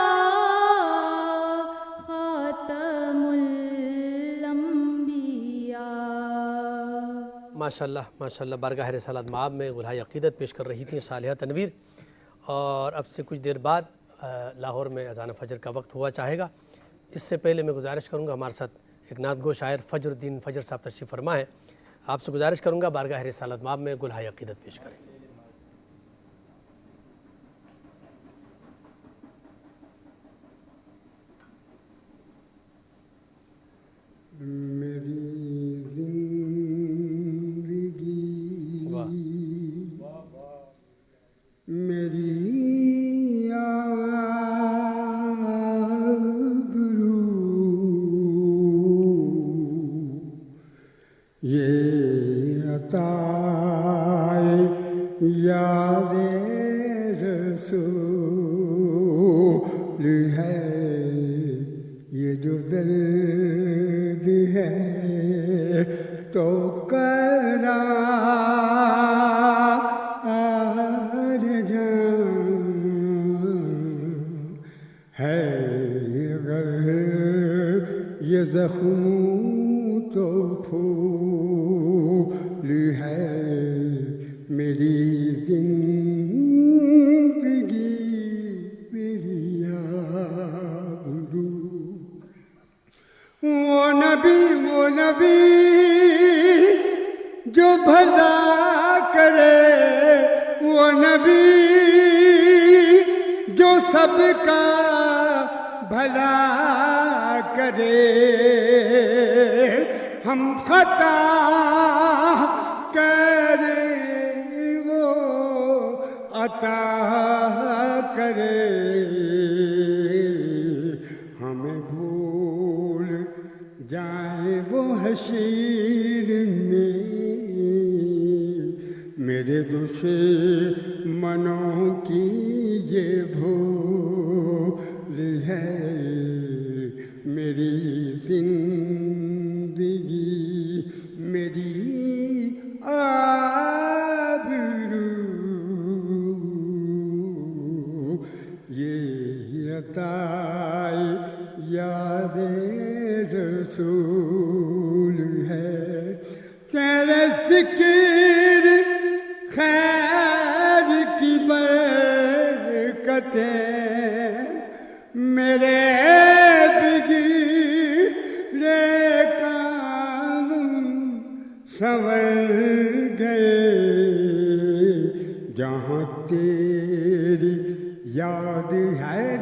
خاتم الانبیاء۔ ماشاءاللہ بارگاہ رسالت مآب میں گلہائے عقیدت پیش کر رہی تھیں صالحہ تنویر، اور اب سے کچھ دیر بعد لاہور میں اذان فجر کا وقت ہوا چاہے گا۔ اس سے پہلے میں گزارش کروں گا، ہمارے ساتھ ایک نعت گو شاعر فجر الدین فجر صاحب تشریف فرما ہے، آپ سے گزارش کروں گا بارگاہ رسالت مآب میں گلہائے عقیدت پیش کریں۔ میری زندگی میری یہ عطائے یاد رسول ہے، یہ جو درد ہے تو قرار جان ہے، اگر یہ زخم تو پھول ہے، میری زندگی میری آبرو۔ وہ نبی جو بھلا کرے، وہ نبی جو سب کا بھلا کرے، ہم خطا کریں وہ عطا کرے، ہمیں بھول جائیں وہ حشیر میں، میرے دشمنوں کی یہ بھول ہے، میری زندگی میری آبرو، یہ عطائے یاد رسول ہے، تیرے ذکر خیر کی برکتیں میرے بگڑے کا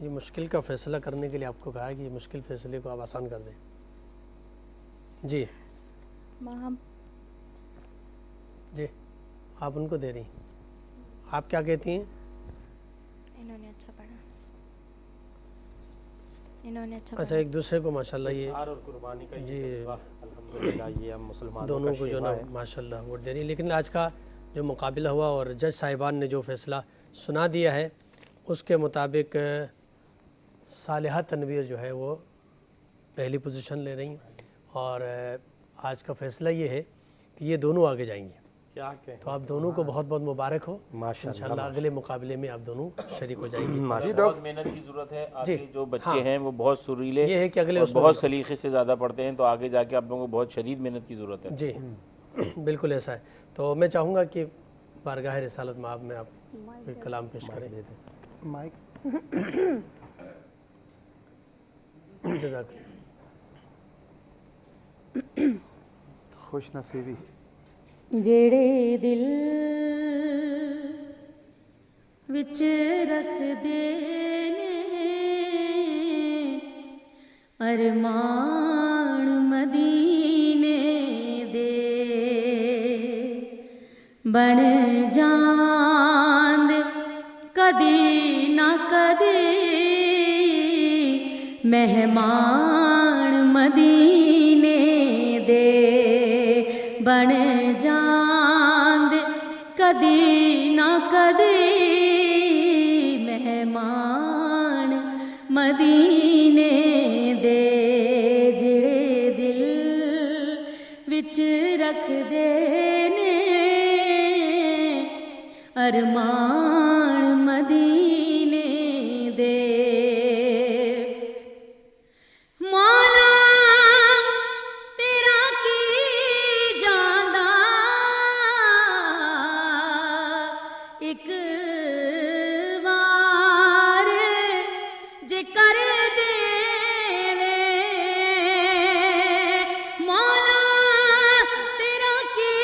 یہ مشکل کا فیصلہ کرنے کے لیے آپ کو کہا ہے کہ یہ مشکل فیصلے کو آپ آسان کر دیں. جی ماہم جی آپ ان کو دے رہی ہیں. آپ کیا کہتی ہیں؟ انہوں نے اچھا پڑھا، انہوں نے اچھا اچھا ایک دوسرے کو ماشاءاللہ یہ اظہار اور قربانی کا جی الحمدللہ یہ ہم مسلمانوں دونوں کا کو جو شیوا نا ہے. ماشاءاللہ ووٹ دے رہی ہیں. لیکن آج کا جو مقابلہ ہوا اور جج صاحبان نے جو فیصلہ سنا دیا ہے اس کے مطابق صالحہ تنویر جو ہے وہ پہلی پوزیشن لے رہی ہیں اور آج کا فیصلہ یہ ہے کہ یہ دونوں آگے جائیں گے. کیا کہ تو آپ دونوں کو بہت بہت مبارک ہو. ماشاءاللہ انشاءاللہ اگلے مقابلے میں آپ دونوں شریک ہو جائیں گے. بہت محنت کی ضرورت ہے. آگے جو بچے ہیں وہ بہت سریلے یہ ہے کہ اگلے اور بہت سلیقے سے زیادہ پڑھتے ہیں، تو آگے جا کے آپ لوگوں کو بہت شدید محنت کی ضرورت ہے. جی بالکل ایسا ہے. تو میں چاہوں گا کہ بارگاہ رسالت مآب میں آپ ایک کلام پیش کریں. مائک جزاک خوش نصیبی. جڑے دل وچ رکھ دے نے ارمان مدینے دے بن جاند کدی نہ کدی مہمان مدینے دے بن جاند کدی نہ کدی مہمان مدینے دے جڑے دل وچ رکھ دے نے ارمان مدینے دے مولا تیرا کی جاندا ایک وار جے کر دے مولا تیرا کی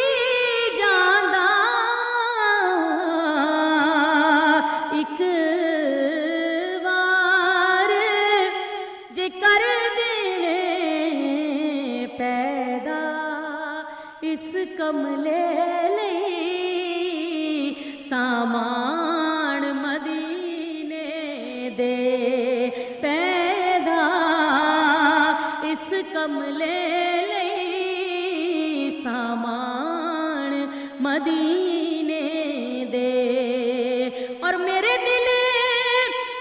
جاندا ایک وار جے کر دے پیدا اس کملے لئی سامان مدینے دے پیدا اس کملے لئی سامان مدینے دے اور میرے دل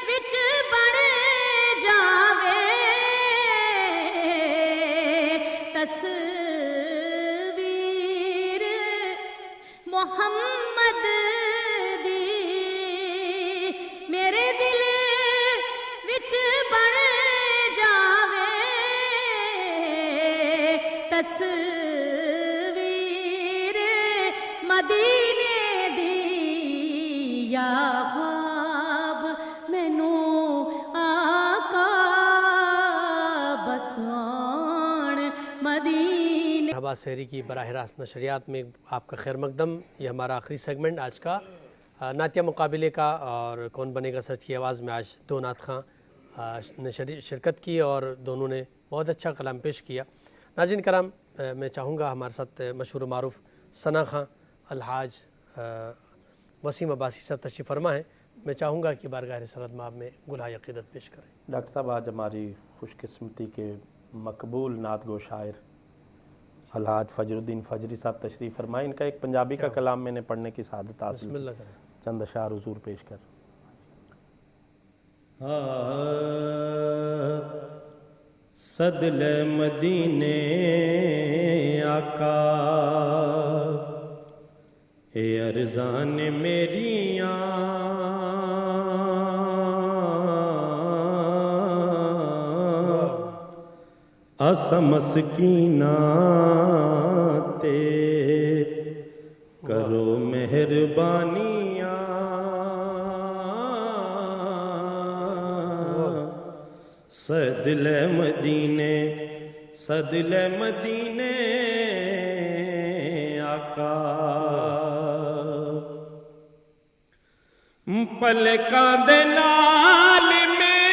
وچ بن جاوے تصویر محمد دی میرے دل وچ بن جاوے تصویر مدینے دی یا خواب مینوں آقا بس آن مدینے. مرحبا سحری کی براہ راست نشریات میں آپ کا خیر مقدم. یہ ہمارا آخری سیگمنٹ آج کا نعتیہ مقابلے کا اور کون بنے گا سچ کی آواز میں آج دو نعت خواں نے شرکت کی اور دونوں نے بہت اچھا کلام پیش کیا. ناظرین کرام میں چاہوں گا ہمارے ساتھ مشہور و معروف ثنا خاں الحاج وسیم عباسی صاحب تشریف فرما ہیں. میں چاہوں گا کہ بارگاہ رسالت مآب میں گلہائے عقیدت پیش کریں. ڈاکٹر صاحب آج ہماری خوش قسمتی کے مقبول نعت گو شاعر الحاج فجر الدین فجری صاحب تشریف فرمائے. ان کا ایک پنجابی کا کلام میں نے پڑھنے کی سعادت حاصل بسم اللہ کریں. چند اشعار حضور پیش کر. صدل مدینے آقا اے ارزان میریاں اسا مسکیناں تے کرو مہربانیاں صدل مدینے صدل مدینے آقا پلکاں دے نال میں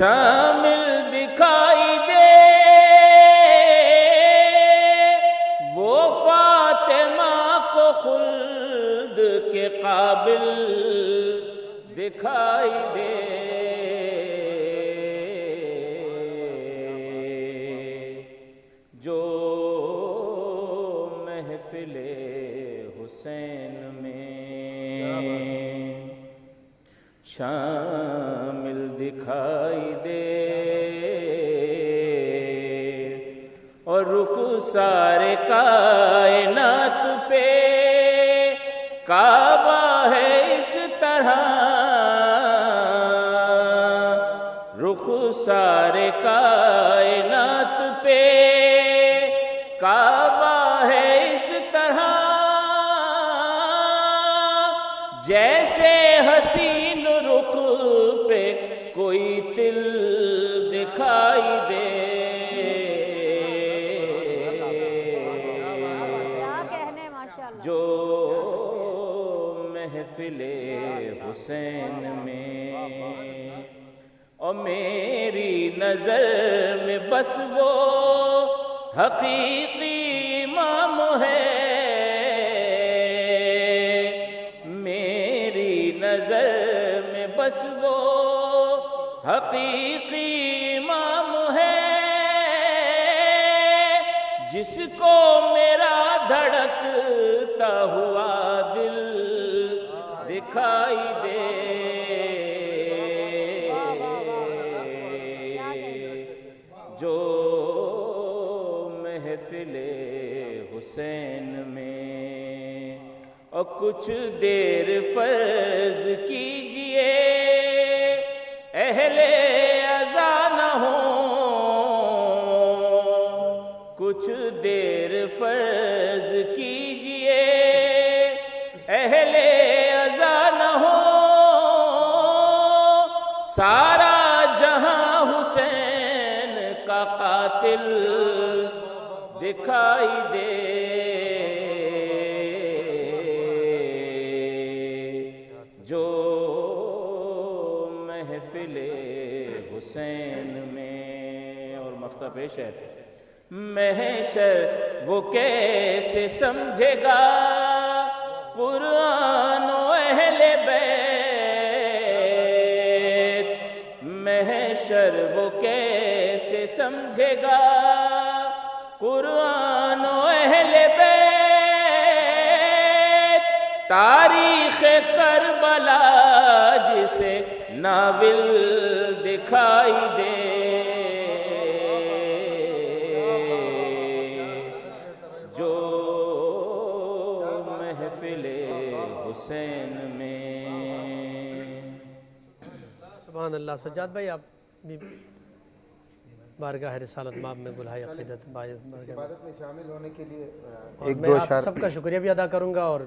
شامل دکھائی دے وہ فاطمہ کو خلد کے قابل دکھائی دے جو محفل حسین میں شامل دکھائی دے اور رخ سارے کائنات پہ کعبہ ہے اس طرح رخ سارے کائنات پہ کعبہ ہے اس طرح جیسے حسین رخ پہ کوئی تل دکھائی دے جو محفل حسین میں اور میری نظر میں بس وہ حقیقی امام ہے میری نظر میں بس وہ حقیقی امام ہے جس کو میرا دھڑکتا ہوا دل دکھائی دے جو محفل حسین میں اور کچھ دیر فرض کیجئے اہل عزا نہ ہو کچھ دیر فرض کیجئے اہل عزا نہ ہو سارا جہاں حسین کا قاتل دکھائی دے جو محفل حسین میں اور مفتہ پیش ہے محشر وہ کیسے سمجھے گا قرآن و اہل بیت محشر وہ کیسے سمجھے گا قرآن و اہل بیت تاریخ کربلا جسے ناول دکھائی دے جو محفل حسین میں سبحان اللہ سجاد بھائی آپ بھی بارگاہ رسالت ماب میں گلہائے عقیدت عبادت میں شامل ہونے کے لیے ایک دو اشعار میں سب کا شکریہ بھی ادا کروں گا اور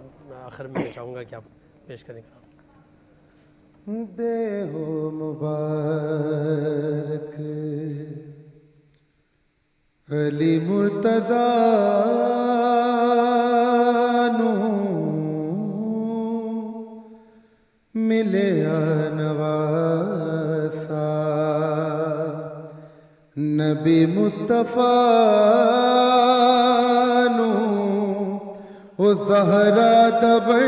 آخر میں چاہوں گا کہ آپ پیش کریں گا دے ہو مبارک علی مرتضیٰ نو ملیا نواسا نبی مصطفیٰ نو او زہرا دبر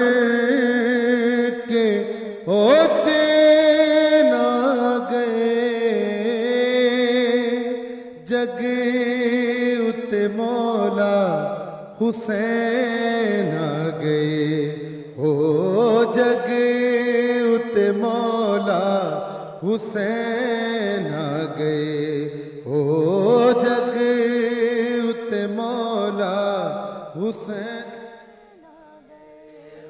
کے او چین آ گئے جگ اتے مولا حسین آ گئے او جگ اتے مولا حسین آ گئے او جگ اتے مولا حسین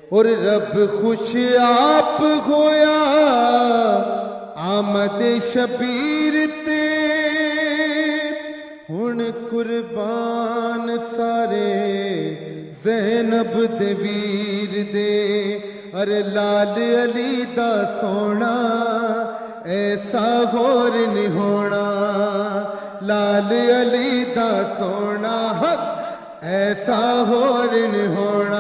اور رب خوش آپ ہویا آمد شبیر تے ہن قربان سارے زینب دے ویر دے ارے لال علی دا سونا ایسا غور نہیں ہونا لال علی دا سونا حق ایسا غور نہیں ہونا